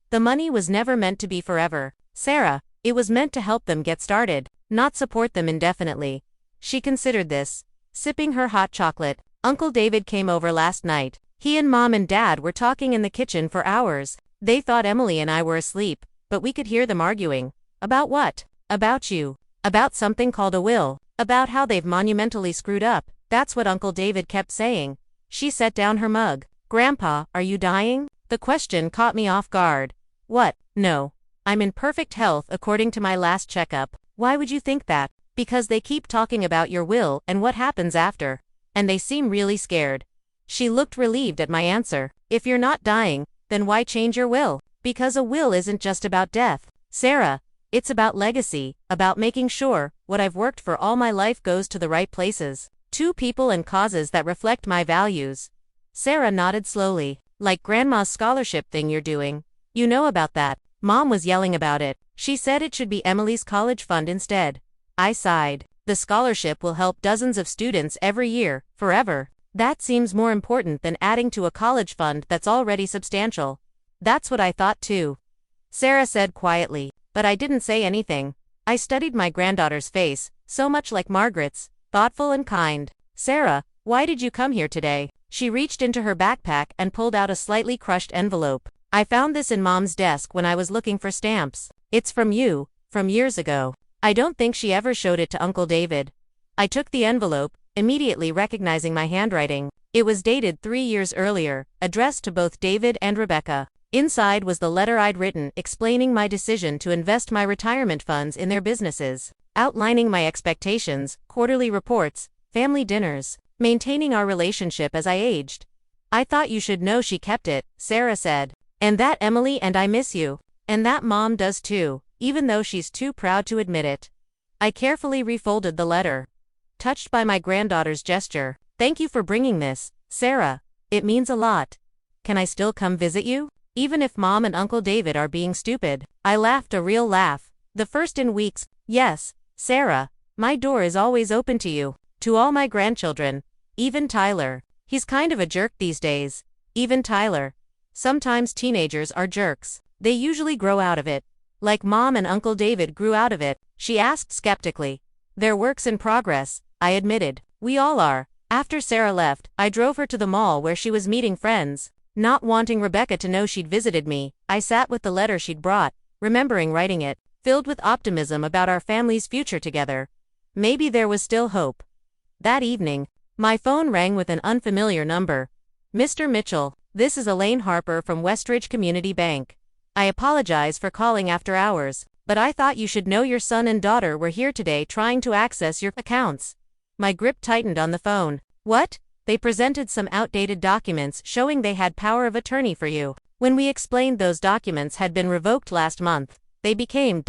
The money was never meant to be forever, Sarah. It was meant to help them get started, not support them indefinitely. She considered this, sipping her hot chocolate. Uncle David came over last night. He and Mom and Dad were talking in the kitchen for hours. They thought Emily and I were asleep, but we could hear them arguing. About what? About you. About something called a will. About how they've monumentally screwed up. That's what Uncle David kept saying. She set down her mug. Grandpa, are you dying? The question caught me off guard. What? No. I'm in perfect health according to my last checkup. Why would you think that? Because they keep talking about your will and what happens after. And they seem really scared. She looked relieved at my answer. If you're not dying, then why change your will? Because a will isn't just about death, Sarah. It's about legacy, about making sure what I've worked for all my life goes to the right places, to people and causes that reflect my values. Sarah nodded slowly. Like Grandma's scholarship thing you're doing. You know about that. Mom was yelling about it. She said it should be Emily's college fund instead. I sighed. The scholarship will help dozens of students every year, forever. That seems more important than adding to a college fund that's already substantial. That's what I thought too, Sarah said quietly, but I didn't say anything. I studied my granddaughter's face, so much like Margaret's, thoughtful and kind. Sarah, why did you come here today? She reached into her backpack and pulled out a slightly crushed envelope. I found this in Mom's desk when I was looking for stamps. It's from you, from years ago. I don't think she ever showed it to Uncle David. I took the envelope, immediately recognizing my handwriting. It was dated 3 years earlier, addressed to both David and Rebecca. Inside was the letter I'd written explaining my decision to invest my retirement funds in their businesses, outlining my expectations, quarterly reports, family dinners, maintaining our relationship as I aged. I thought you should know she kept it, Sarah said. And that Emily and I miss you. And that Mom does too, even though she's too proud to admit it. I carefully refolded the letter, touched by my granddaughter's gesture. Thank you for bringing this, Sarah. It means a lot. Can I still come visit you? Even if Mom and Uncle David are being stupid. I laughed a real laugh. The first in weeks. Yes, Sarah. My door is always open to you. To all my grandchildren. Even Tyler. He's kind of a jerk these days. Even Tyler. Sometimes teenagers are jerks. They usually grow out of it. Like Mom and Uncle David grew out of it, she asked skeptically. They're works in progress, I admitted. We all are. After Sarah left, I drove her to the mall where she was meeting friends. Not wanting Rebecca to know she'd visited me, I sat with the letter she'd brought, remembering writing it, filled with optimism about our family's future together. Maybe there was still hope. That evening, my phone rang with an unfamiliar number. Mr. Mitchell, this is Elaine Harper from Westridge Community Bank. I apologize for calling after hours, but I thought you should know your son and daughter were here today trying to access your accounts. My grip tightened on the phone. What? They presented some outdated documents showing they had power of attorney for you. When we explained those documents had been revoked last month, they became ...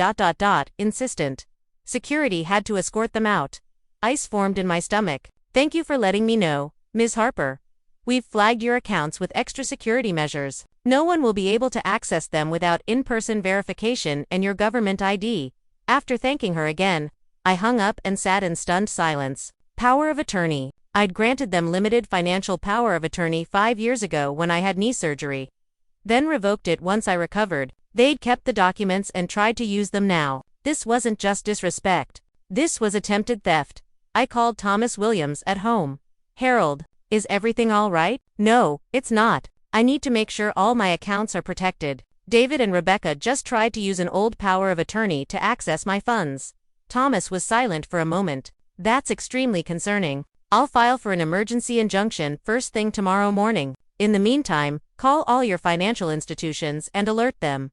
insistent. Security had to escort them out. Ice formed in my stomach. Thank you for letting me know, Ms. Harper. We've flagged your accounts with extra security measures. No one will be able to access them without in-person verification and your government ID. After thanking her again, I hung up and sat in stunned silence. Power of attorney. I'd granted them limited financial power of attorney 5 years ago when I had knee surgery. Then revoked it once I recovered. They'd kept the documents and tried to use them now. This wasn't just disrespect. This was attempted theft. I called Thomas Williams at home. Harold, is everything all right? No, it's not. I need to make sure all my accounts are protected. David and Rebecca just tried to use an old power of attorney to access my funds. Thomas was silent for a moment. That's extremely concerning. I'll file for an emergency injunction first thing tomorrow morning. In the meantime, call all your financial institutions and alert them.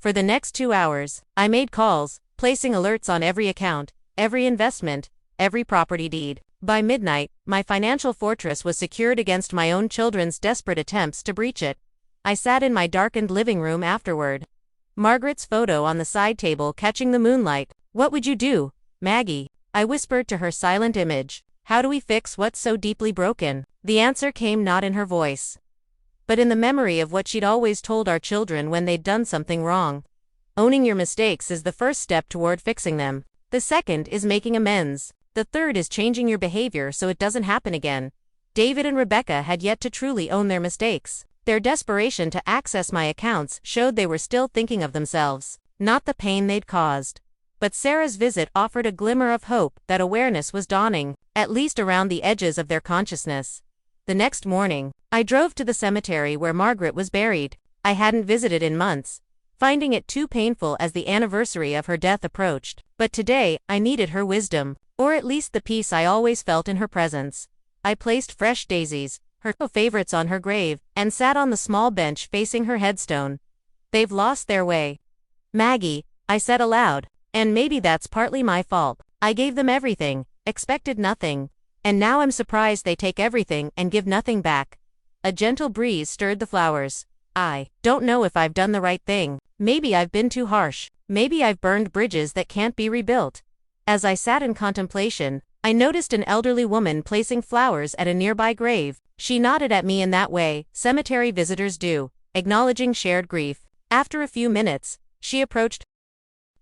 For the next 2 hours, I made calls, placing alerts on every account, every investment, every property deed. By midnight, my financial fortress was secured against my own children's desperate attempts to breach it. I sat in my darkened living room afterward. Margaret's photo on the side table catching the moonlight. What would you do, Maggie? I whispered to her silent image. How do we fix what's so deeply broken? The answer came not in her voice, but in the memory of what she'd always told our children when they'd done something wrong. Owning your mistakes is the first step toward fixing them. The second is making amends. The third is changing your behavior so it doesn't happen again. David and Rebecca had yet to truly own their mistakes. Their desperation to access my accounts showed they were still thinking of themselves, not the pain they'd caused. But Sarah's visit offered a glimmer of hope that awareness was dawning, at least around the edges of their consciousness. The next morning, I drove to the cemetery where Margaret was buried. I hadn't visited in months, finding it too painful as the anniversary of her death approached. But today, I needed her wisdom, or at least the peace I always felt in her presence. I placed fresh daisies, her favorites, on her grave, and sat on the small bench facing her headstone. They've lost their way, Maggie, I said aloud, and maybe that's partly my fault. I gave them everything, expected nothing, and now I'm surprised they take everything and give nothing back. A gentle breeze stirred the flowers. I don't know if I've done the right thing. Maybe I've been too harsh. Maybe I've burned bridges that can't be rebuilt. As I sat in contemplation, I noticed an elderly woman placing flowers at a nearby grave. She nodded at me in that way cemetery visitors do, acknowledging shared grief. After a few minutes, she approached.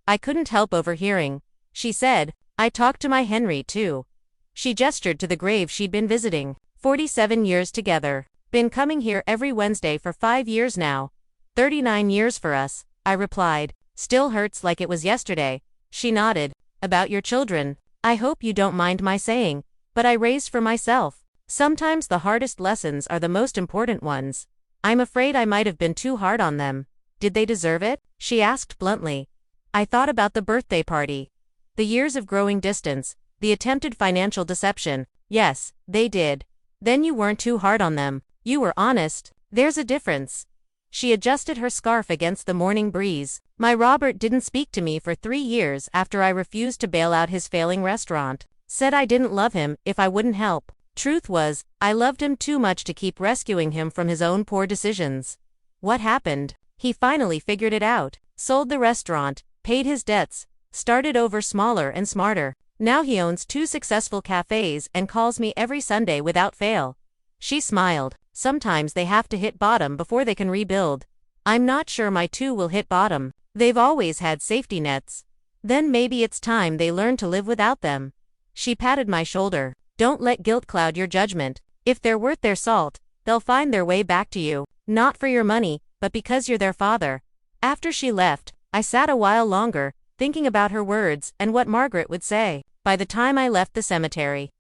I couldn't help overhearing. She said, "I talked to my Henry too." She gestured to the grave she'd been visiting. 47 years together. Been coming here every Wednesday for 5 years now. 39 years for us, I replied. Still hurts like it was yesterday. She nodded. About your children. I hope you don't mind my saying, but I raised for myself. Sometimes the hardest lessons are the most important ones. I'm afraid I might have been too hard on them. Did they deserve it? She asked bluntly. I thought about the birthday party. The years of growing distance, the attempted financial deception. Yes, they did. Then you weren't too hard on them. You were honest. There's a difference. She adjusted her scarf against the morning breeze. My Robert didn't speak to me for 3 years after I refused to bail out his failing restaurant. Said I didn't love him if I wouldn't help. Truth was, I loved him too much to keep rescuing him from his own poor decisions. What happened? He finally figured it out. Sold the restaurant, paid his debts, started over smaller and smarter. Now he owns 2 successful cafes and calls me every Sunday without fail. She smiled. Sometimes they have to hit bottom before they can rebuild. I'm not sure my 2 will hit bottom. They've always had safety nets. Then maybe it's time they learn to live without them. She patted my shoulder. Don't let guilt cloud your judgment. If they're worth their salt, they'll find their way back to you. Not for your money, but because you're their father. After she left, I sat a while longer, thinking about her words and what Margaret would say. By the time I left the cemetery,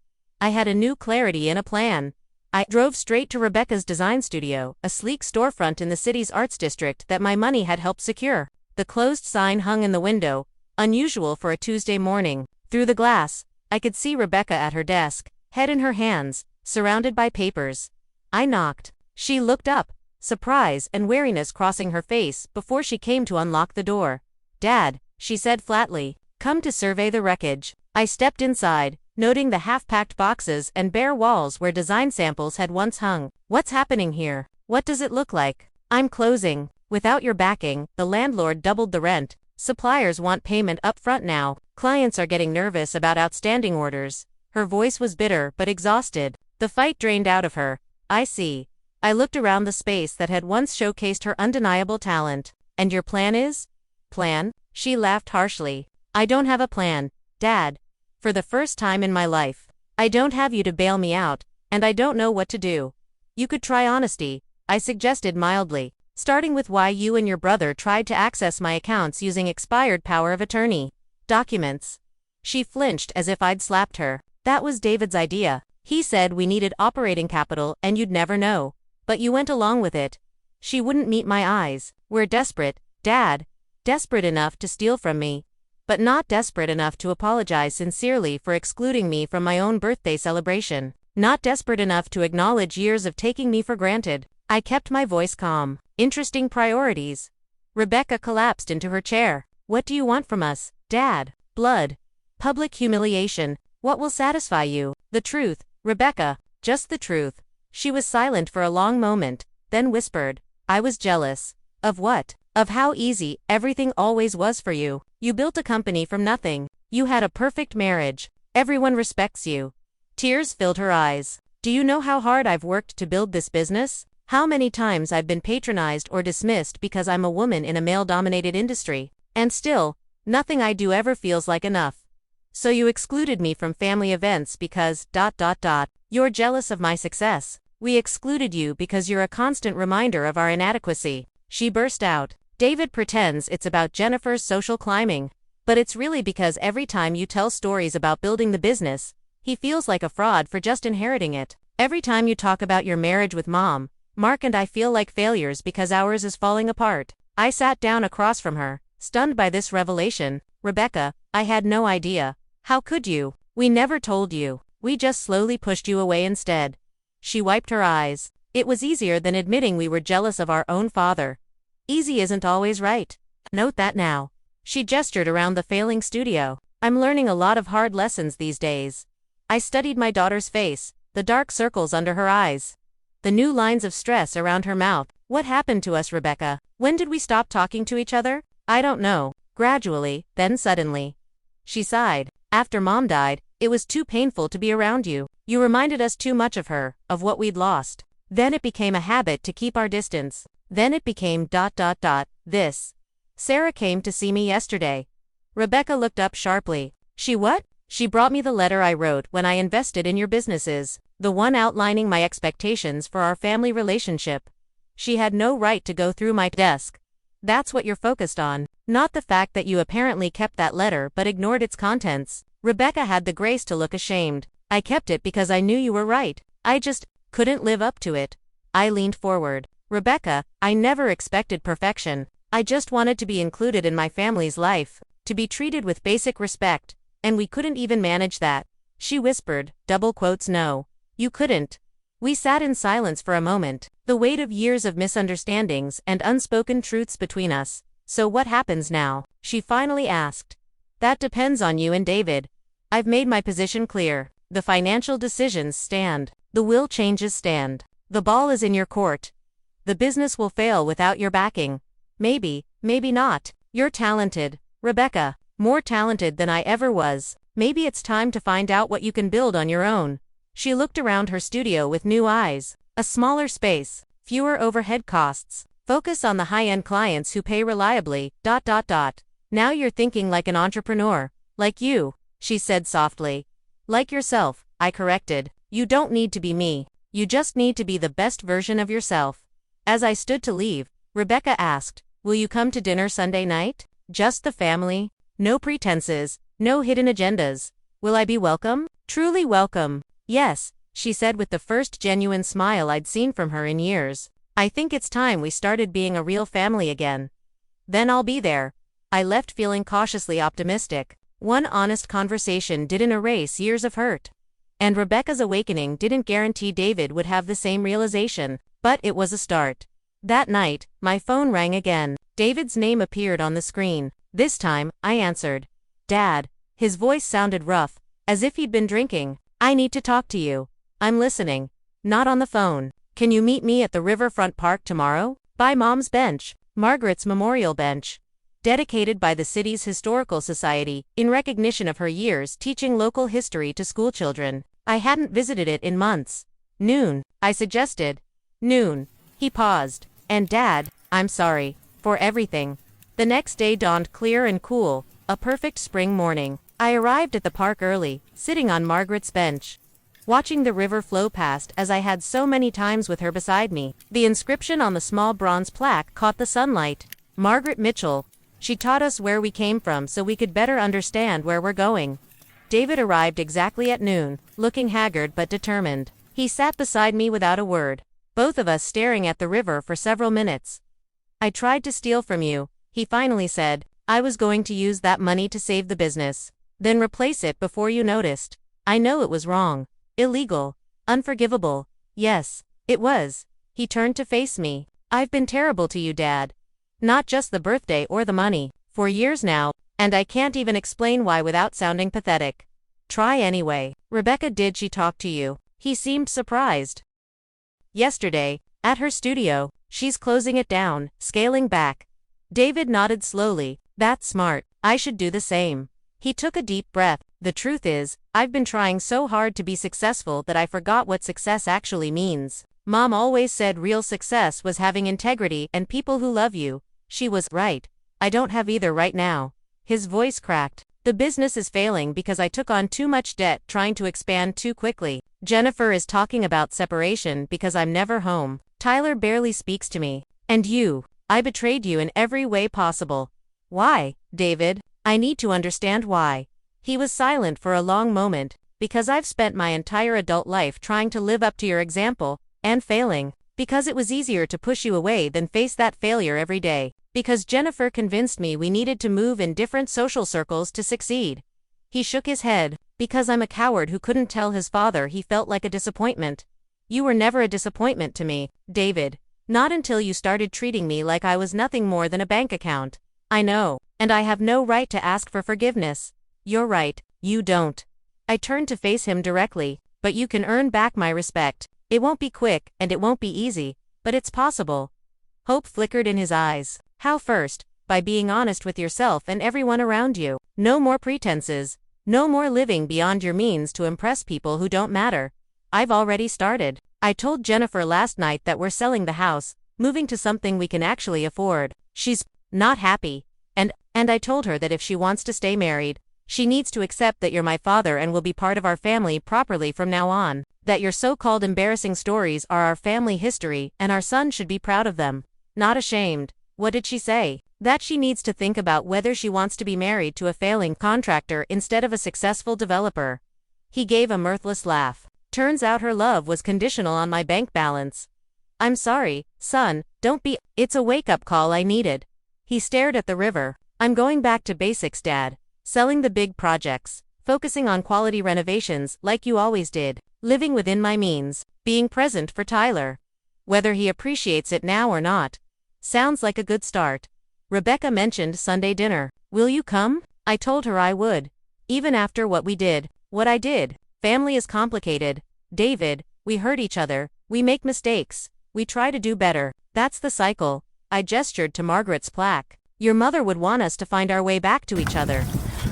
I had a new clarity and a plan. I drove straight to Rebecca's design studio, a sleek storefront in the city's arts district that my money had helped secure. The closed sign hung in the window, unusual for a Tuesday morning. Through the glass, I could see Rebecca at her desk, head in her hands, surrounded by papers. I knocked. She looked up, surprise and wariness crossing her face before she came to unlock the door. Dad, she said flatly, come to survey the wreckage. I stepped inside, noting the half-packed boxes and bare walls where design samples had once hung. What's happening here? What does it look like? I'm closing. Without your backing, the landlord doubled the rent. Suppliers want payment up front now. Clients are getting nervous about outstanding orders. Her voice was bitter but exhausted. The fight drained out of her. I see. I looked around the space that had once showcased her undeniable talent. And your plan is? Plan? She laughed harshly. I don't have a plan, Dad. For the first time in my life, I don't have you to bail me out, and I don't know what to do. You could try honesty, I suggested mildly, starting with why you and your brother tried to access my accounts using expired power of attorney documents. She flinched as if I'd slapped her. That was David's idea. He said we needed operating capital and you'd never know. But you went along with it. She wouldn't meet my eyes. We're desperate, Dad. Desperate enough to steal from me, but not desperate enough to apologize sincerely for excluding me from my own birthday celebration. Not desperate enough to acknowledge years of taking me for granted. I kept my voice calm. Interesting priorities. Rebecca collapsed into her chair. What do you want from us, Dad? Blood. Public humiliation. What will satisfy you? The truth, Rebecca. Just the truth. She was silent for a long moment, then whispered. I was jealous. Of what? Of how easy everything always was for you. You built a company from nothing. You had a perfect marriage. Everyone respects you. Tears filled her eyes. Do you know how hard I've worked to build this business? How many times I've been patronized or dismissed because I'm a woman in a male-dominated industry? And still, nothing I do ever feels like enough. So you excluded me from family events because, you're jealous of my success. We excluded you because you're a constant reminder of our inadequacy. She burst out. David pretends it's about Jennifer's social climbing. But it's really because every time you tell stories about building the business, he feels like a fraud for just inheriting it. Every time you talk about your marriage with Mom, Mark and I feel like failures because ours is falling apart. I sat down across from her, stunned by this revelation. Rebecca, I had no idea. How could you? We never told you. We just slowly pushed you away instead. She wiped her eyes. It was easier than admitting we were jealous of our own father. Easy isn't always right. Note that now. She gestured around the failing studio. I'm learning a lot of hard lessons these days. I studied my daughter's face, the dark circles under her eyes, the new lines of stress around her mouth. What happened to us, Rebecca? When did we stop talking to each other? I don't know. Gradually, then suddenly. She sighed. After Mom died, it was too painful to be around you. You reminded us too much of her, of what we'd lost. Then it became a habit to keep our distance. Then it became this. Sarah came to see me yesterday. Rebecca looked up sharply. She what? She brought me the letter I wrote when I invested in your businesses, the one outlining my expectations for our family relationship. She had no right to go through my desk. That's what you're focused on, not the fact that you apparently kept that letter but ignored its contents. Rebecca had the grace to look ashamed. I kept it because I knew you were right. I just couldn't live up to it. I leaned forward. Rebecca, I never expected perfection. I just wanted to be included in my family's life, to be treated with basic respect, and we couldn't even manage that. She whispered, no. You couldn't. We sat in silence for a moment, the weight of years of misunderstandings and unspoken truths between us. So what happens now? She finally asked. That depends on you and David. I've made my position clear. The financial decisions stand. The will changes stand. The ball is in your court. The business will fail without your backing. Maybe, maybe not. You're talented, Rebecca, more talented than I ever was. Maybe it's time to find out what you can build on your own. She looked around her studio with new eyes. A smaller space, fewer overhead costs, focus on the high-end clients who pay reliably, Now you're thinking like an entrepreneur. Like you, she said softly. Like yourself, I corrected. You don't need to be me. You just need to be the best version of yourself. As I stood to leave, Rebecca asked, will you come to dinner Sunday night? Just the family? No pretenses, no hidden agendas. Will I be welcome? Truly welcome. Yes, she said with the first genuine smile I'd seen from her in years. I think it's time we started being a real family again. Then I'll be there. I left feeling cautiously optimistic. One honest conversation didn't erase years of hurt. And Rebecca's awakening didn't guarantee David would have the same realization, but it was a start. That night, my phone rang again. David's name appeared on the screen. This time, I answered. Dad. His voice sounded rough, as if he'd been drinking. I need to talk to you. I'm listening. Not on the phone. Can you meet me at the riverfront park tomorrow? By Mom's bench, Margaret's memorial bench, dedicated by the city's historical society, in recognition of her years teaching local history to schoolchildren. I hadn't visited it in months. Noon, I suggested. Noon. He paused. And Dad, I'm sorry, for everything. The next day dawned clear and cool, a perfect spring morning. I arrived at the park early, sitting on Margaret's bench, watching the river flow past as I had so many times with her beside me. The inscription on the small bronze plaque caught the sunlight. Margaret Mitchell. She taught us where we came from so we could better understand where we're going. David arrived exactly at noon, looking haggard but determined. He sat beside me without a word, both of us staring at the river for several minutes. I tried to steal from you, he finally said. I was going to use that money to save the business, then replace it before you noticed. I know it was wrong, illegal, unforgivable. Yes, it was. He turned to face me. I've been terrible to you, Dad. Not just the birthday or the money, for years now, and I can't even explain why without sounding pathetic. Try anyway. Rebecca, did she talk to you? He seemed surprised. Yesterday, at her studio, she's closing it down, scaling back. David nodded slowly. That's smart. I should do the same. He took a deep breath. The truth is, I've been trying so hard to be successful that I forgot what success actually means. Mom always said real success was having integrity and people who love you. She was right. I don't have either right now. His voice cracked. The business is failing because I took on too much debt trying to expand too quickly. Jennifer is talking about separation because I'm never home. Tyler barely speaks to me. And you. I betrayed you in every way possible. Why, David? I need to understand why. He was silent for a long moment. Because I've spent my entire adult life trying to live up to your example, and failing. Because it was easier to push you away than face that failure every day. Because Jennifer convinced me we needed to move in different social circles to succeed. He shook his head. Because I'm a coward who couldn't tell his father he felt like a disappointment. You were never a disappointment to me, David. Not until you started treating me like I was nothing more than a bank account. I know, and I have no right to ask for forgiveness. You're right, you don't. I turned to face him directly. But you can earn back my respect. It won't be quick, and it won't be easy, but it's possible. Hope flickered in his eyes. How first? By being honest with yourself and everyone around you. No more pretenses. No more living beyond your means to impress people who don't matter. I've already started. I told Jennifer last night that we're selling the house, moving to something we can actually afford. She's not happy. And I told her that if she wants to stay married, she needs to accept that you're my father and will be part of our family properly from now on. That your so-called embarrassing stories are our family history and our son should be proud of them. Not ashamed. What did she say? That she needs to think about whether she wants to be married to a failing contractor instead of a successful developer. He gave a mirthless laugh. Turns out her love was conditional on my bank balance. I'm sorry, son, don't be. It's a wake-up call I needed. He stared at the river. I'm going back to basics, Dad. Selling the big projects. Focusing on quality renovations like you always did. Living within my means. Being present for Tyler. Whether he appreciates it now or not. Sounds like a good start. Rebecca mentioned Sunday dinner. Will you come? I told her I would. Even after what we did. What I did. Family is complicated. David, we hurt each other. We make mistakes. We try to do better. That's the cycle. I gestured to Margaret's plaque. Your mother would want us to find our way back to each other.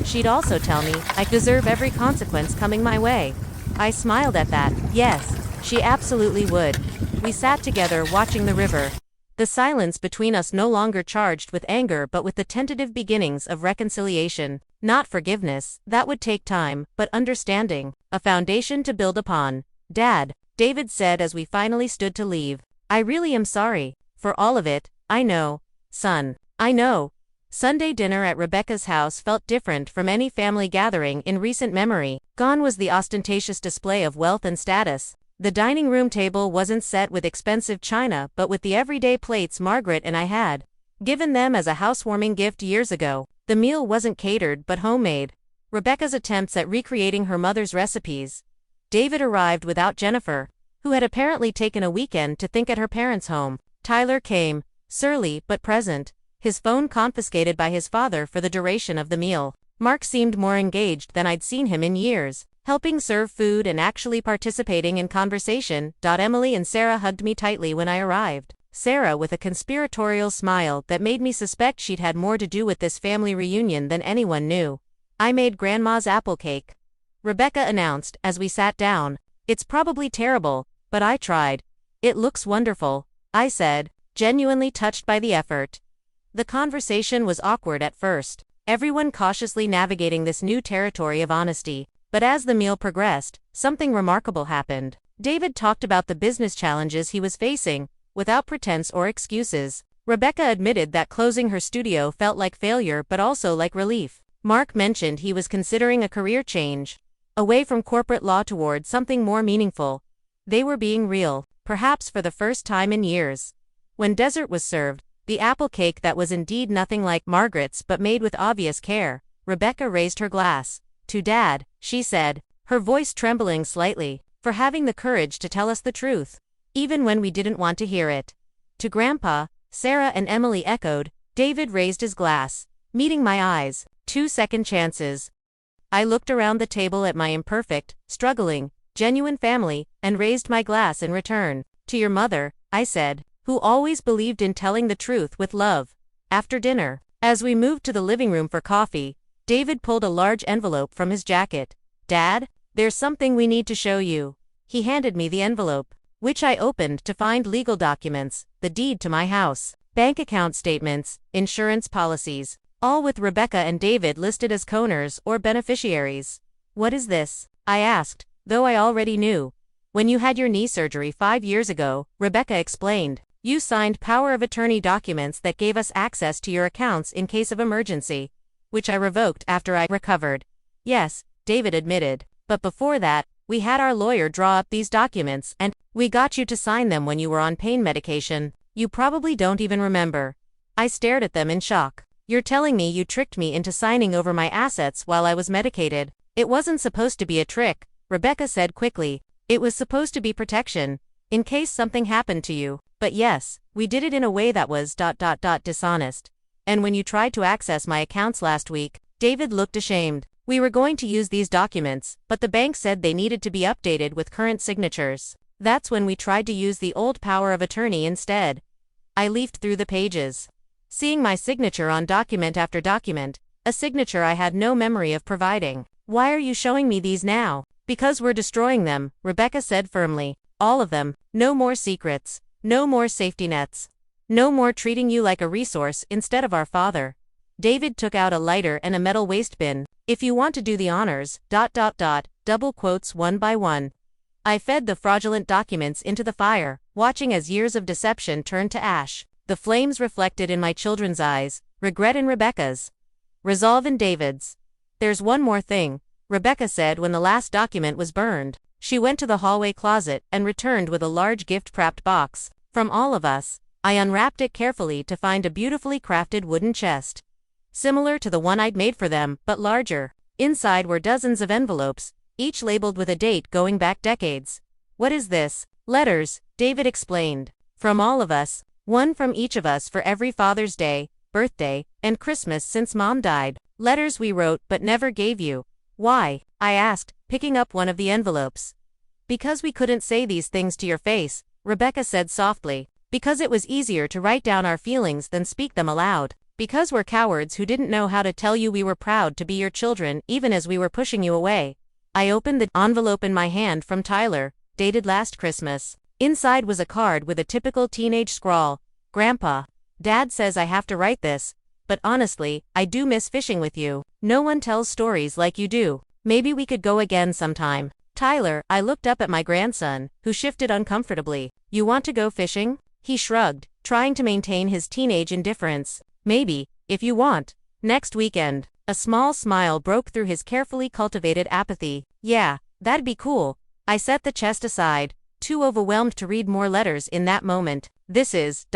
She'd also tell me I deserve every consequence coming my way. I smiled at that. Yes, she absolutely would. We sat together watching the river. The silence between us no longer charged with anger but with the tentative beginnings of reconciliation. Not forgiveness, that would take time, but understanding. A foundation to build upon. Dad, David said as we finally stood to leave. I really am sorry. For all of it, I know. Son. I know. Sunday dinner at Rebecca's house felt different from any family gathering in recent memory. Gone was the ostentatious display of wealth and status. The dining room table wasn't set with expensive china but with the everyday plates Margaret and I had given them as a housewarming gift years ago. The meal wasn't catered but homemade. Rebecca's attempts at recreating her mother's recipes. David arrived without Jennifer, who had apparently taken a weekend to think at her parents' home. Tyler came, surly but present, his phone confiscated by his father for the duration of the meal. Mark seemed more engaged than I'd seen him in years, helping serve food and actually participating in conversation. Emily and Sarah hugged me tightly when I arrived. Sarah with a conspiratorial smile that made me suspect she'd had more to do with this family reunion than anyone knew. I made Grandma's apple cake. Rebecca announced as we sat down. It's probably terrible, but I tried. It looks wonderful, I said, genuinely touched by the effort. The conversation was awkward at first, everyone cautiously navigating this new territory of honesty. But as the meal progressed, something remarkable happened. David talked about the business challenges he was facing, without pretense or excuses. Rebecca admitted that closing her studio felt like failure but also like relief. Mark mentioned he was considering a career change, away from corporate law toward something more meaningful. They were being real, perhaps for the first time in years. When dessert was served, the apple cake that was indeed nothing like Margaret's but made with obvious care, Rebecca raised her glass. To Dad, she said, her voice trembling slightly, for having the courage to tell us the truth, even when we didn't want to hear it. To Grandpa, Sarah and Emily echoed. David raised his glass, meeting my eyes. 2 second chances. I looked around the table at my imperfect, struggling, genuine family, and raised my glass in return. To your mother, I said, who always believed in telling the truth with love. After dinner, as we moved to the living room for coffee, David pulled a large envelope from his jacket. Dad, there's something we need to show you. He handed me the envelope, which I opened to find legal documents, the deed to my house, bank account statements, insurance policies. all with Rebecca and David listed as co-owners or beneficiaries. What is this? I asked, though I already knew. When you had your knee surgery 5 years ago, Rebecca explained, you signed power of attorney documents that gave us access to your accounts in case of emergency, which I revoked after I recovered. Yes, David admitted, but before that, we had our lawyer draw up these documents and we got you to sign them when you were on pain medication. You probably don't even remember. I stared at them in shock. You're telling me you tricked me into signing over my assets while I was medicated? It wasn't supposed to be a trick, Rebecca said quickly. It was supposed to be protection, in case something happened to you. But yes, we did it in a way that was dishonest. And when you tried to access my accounts last week, David looked ashamed. We were going to use these documents, but the bank said they needed to be updated with current signatures. That's when we tried to use the old power of attorney instead. I leafed through the pages, seeing my signature on document after document, a signature I had no memory of providing. Why are you showing me these now? Because we're destroying them, Rebecca said firmly. All of them. No more secrets. No more safety nets. No more treating you like a resource instead of our father. David took out a lighter and a metal waste bin. If you want to do the honors, double quotes one by one. I fed the fraudulent documents into the fire, watching as years of deception turned to ash. The flames reflected in my children's eyes, regret in Rebecca's, resolve in David's. There's one more thing, Rebecca said when the last document was burned. She went to the hallway closet and returned with a large gift-wrapped box. From all of us, I unwrapped it carefully to find a beautifully crafted wooden chest, similar to the one I'd made for them, but larger. Inside were dozens of envelopes, each labeled with a date going back decades. What is this? Letters, David explained. From all of us, one from each of us for every Father's Day, birthday, and Christmas since Mom died. Letters we wrote but never gave you. Why? I asked, picking up one of the envelopes. Because we couldn't say these things to your face, Rebecca said softly. Because it was easier to write down our feelings than speak them aloud. Because we're cowards who didn't know how to tell you we were proud to be your children even as we were pushing you away. I opened the envelope in my hand from Tyler, dated last Christmas. Inside was a card with a typical teenage scrawl. Grandpa, Dad says I have to write this, but honestly, I do miss fishing with you. No one tells stories like you do. Maybe we could go again sometime. Tyler, I looked up at my grandson, who shifted uncomfortably. You want to go fishing? He shrugged, trying to maintain his teenage indifference. Maybe, if you want. Next weekend. A small smile broke through his carefully cultivated apathy. Yeah, that'd be cool. I set the chest aside, too overwhelmed to read more letters in that moment. This is,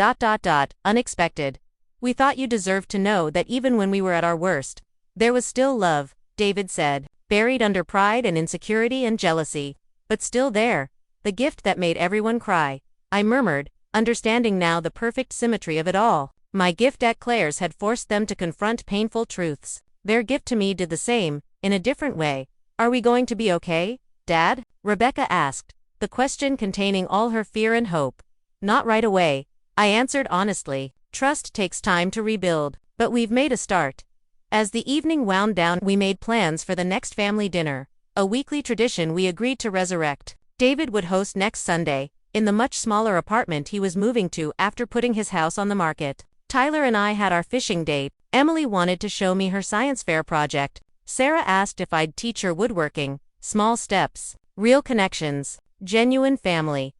unexpected. We thought you deserved to know that even when we were at our worst, there was still love, David said, buried under pride and insecurity and jealousy. But still there. The gift that made everyone cry. I murmured, understanding now the perfect symmetry of it all. My gift at Claire's had forced them to confront painful truths. Their gift to me did the same, in a different way. Are we going to be okay, Dad? Rebecca asked, the question containing all her fear and hope. Not right away, I answered honestly. Trust takes time to rebuild, but we've made a start. As the evening wound down, we made plans for the next family dinner, a weekly tradition we agreed to resurrect. David would host next Sunday, in the much smaller apartment he was moving to after putting his house on the market. Tyler and I had our fishing date. Emily wanted to show me her science fair project. Sarah asked if I'd teach her woodworking. Small steps, real connections, genuine family.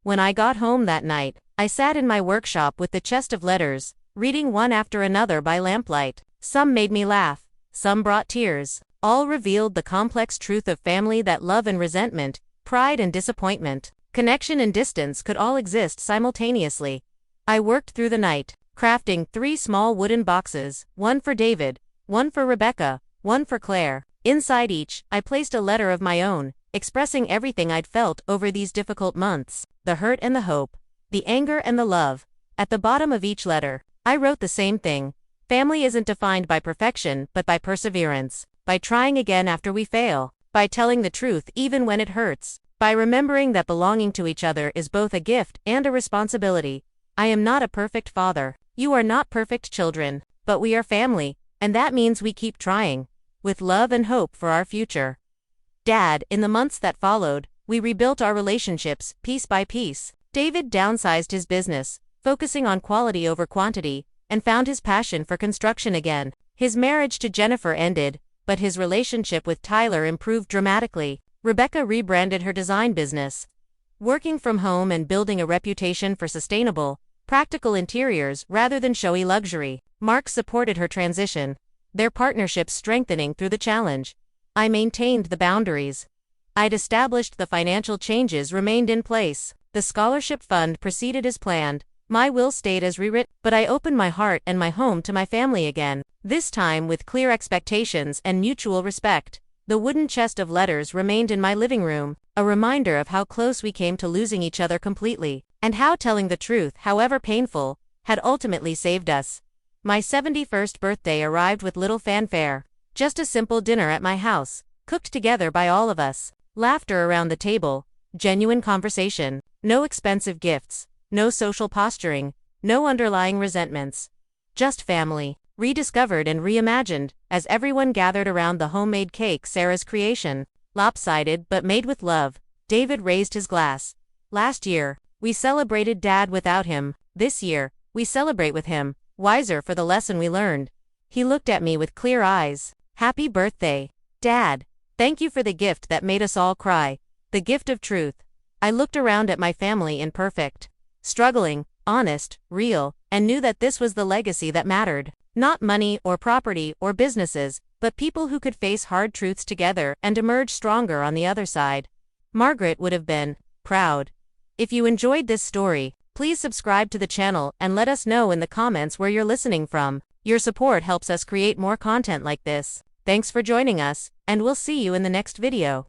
When I got home that night, I sat in my workshop with the chest of letters, reading one after another by lamplight. Some made me laugh, some brought tears. All revealed the complex truth of family, that love and resentment, pride and disappointment, connection and distance could all exist simultaneously. I worked through the night, crafting 3 small wooden boxes, one for David, one for Rebecca, one for Claire. Inside each, I placed a letter of my own, expressing everything I'd felt over these difficult months, the hurt and the hope, the anger and the love. At the bottom of each letter, I wrote the same thing. Family isn't defined by perfection, but by perseverance, by trying again after we fail, by telling the truth even when it hurts, by remembering that belonging to each other is both a gift and a responsibility. I am not a perfect father. You are not perfect children, but we are family, and that means we keep trying, with love and hope for our future. Dad, in the months that followed, we rebuilt our relationships, piece by piece. David downsized his business, focusing on quality over quantity, and found his passion for construction again. His marriage to Jennifer ended, but his relationship with Tyler improved dramatically. Rebecca rebranded her design business, working from home and building a reputation for sustainable, practical interiors rather than showy luxury. Mark supported her transition, their partnership strengthening through the challenge. I maintained the boundaries I'd established. The financial changes remained in place. The scholarship fund proceeded as planned. My will stayed as rewritten, but I opened my heart and my home to my family again, this time with clear expectations and mutual respect. The wooden chest of letters remained in my living room, a reminder of how close we came to losing each other completely, and how telling the truth, however painful, had ultimately saved us. My 71st birthday arrived with little fanfare. Just a simple dinner at my house, cooked together by all of us. Laughter around the table, genuine conversation, no expensive gifts, no social posturing, no underlying resentments. Just family, rediscovered and reimagined, as everyone gathered around the homemade cake, Sarah's creation. Lopsided but made with love, David raised his glass. Last year, we celebrated Dad without him. This year, we celebrate with him, wiser for the lesson we learned. He looked at me with clear eyes. Happy birthday, Dad. Thank you for the gift that made us all cry, the gift of truth. I looked around at my family, imperfect, struggling, honest, real, and knew that this was the legacy that mattered. Not money or property or businesses, but people who could face hard truths together and emerge stronger on the other side. Margaret would have been proud. If you enjoyed this story, please subscribe to the channel and let us know in the comments where you're listening from. Your support helps us create more content like this. Thanks for joining us, and we'll see you in the next video.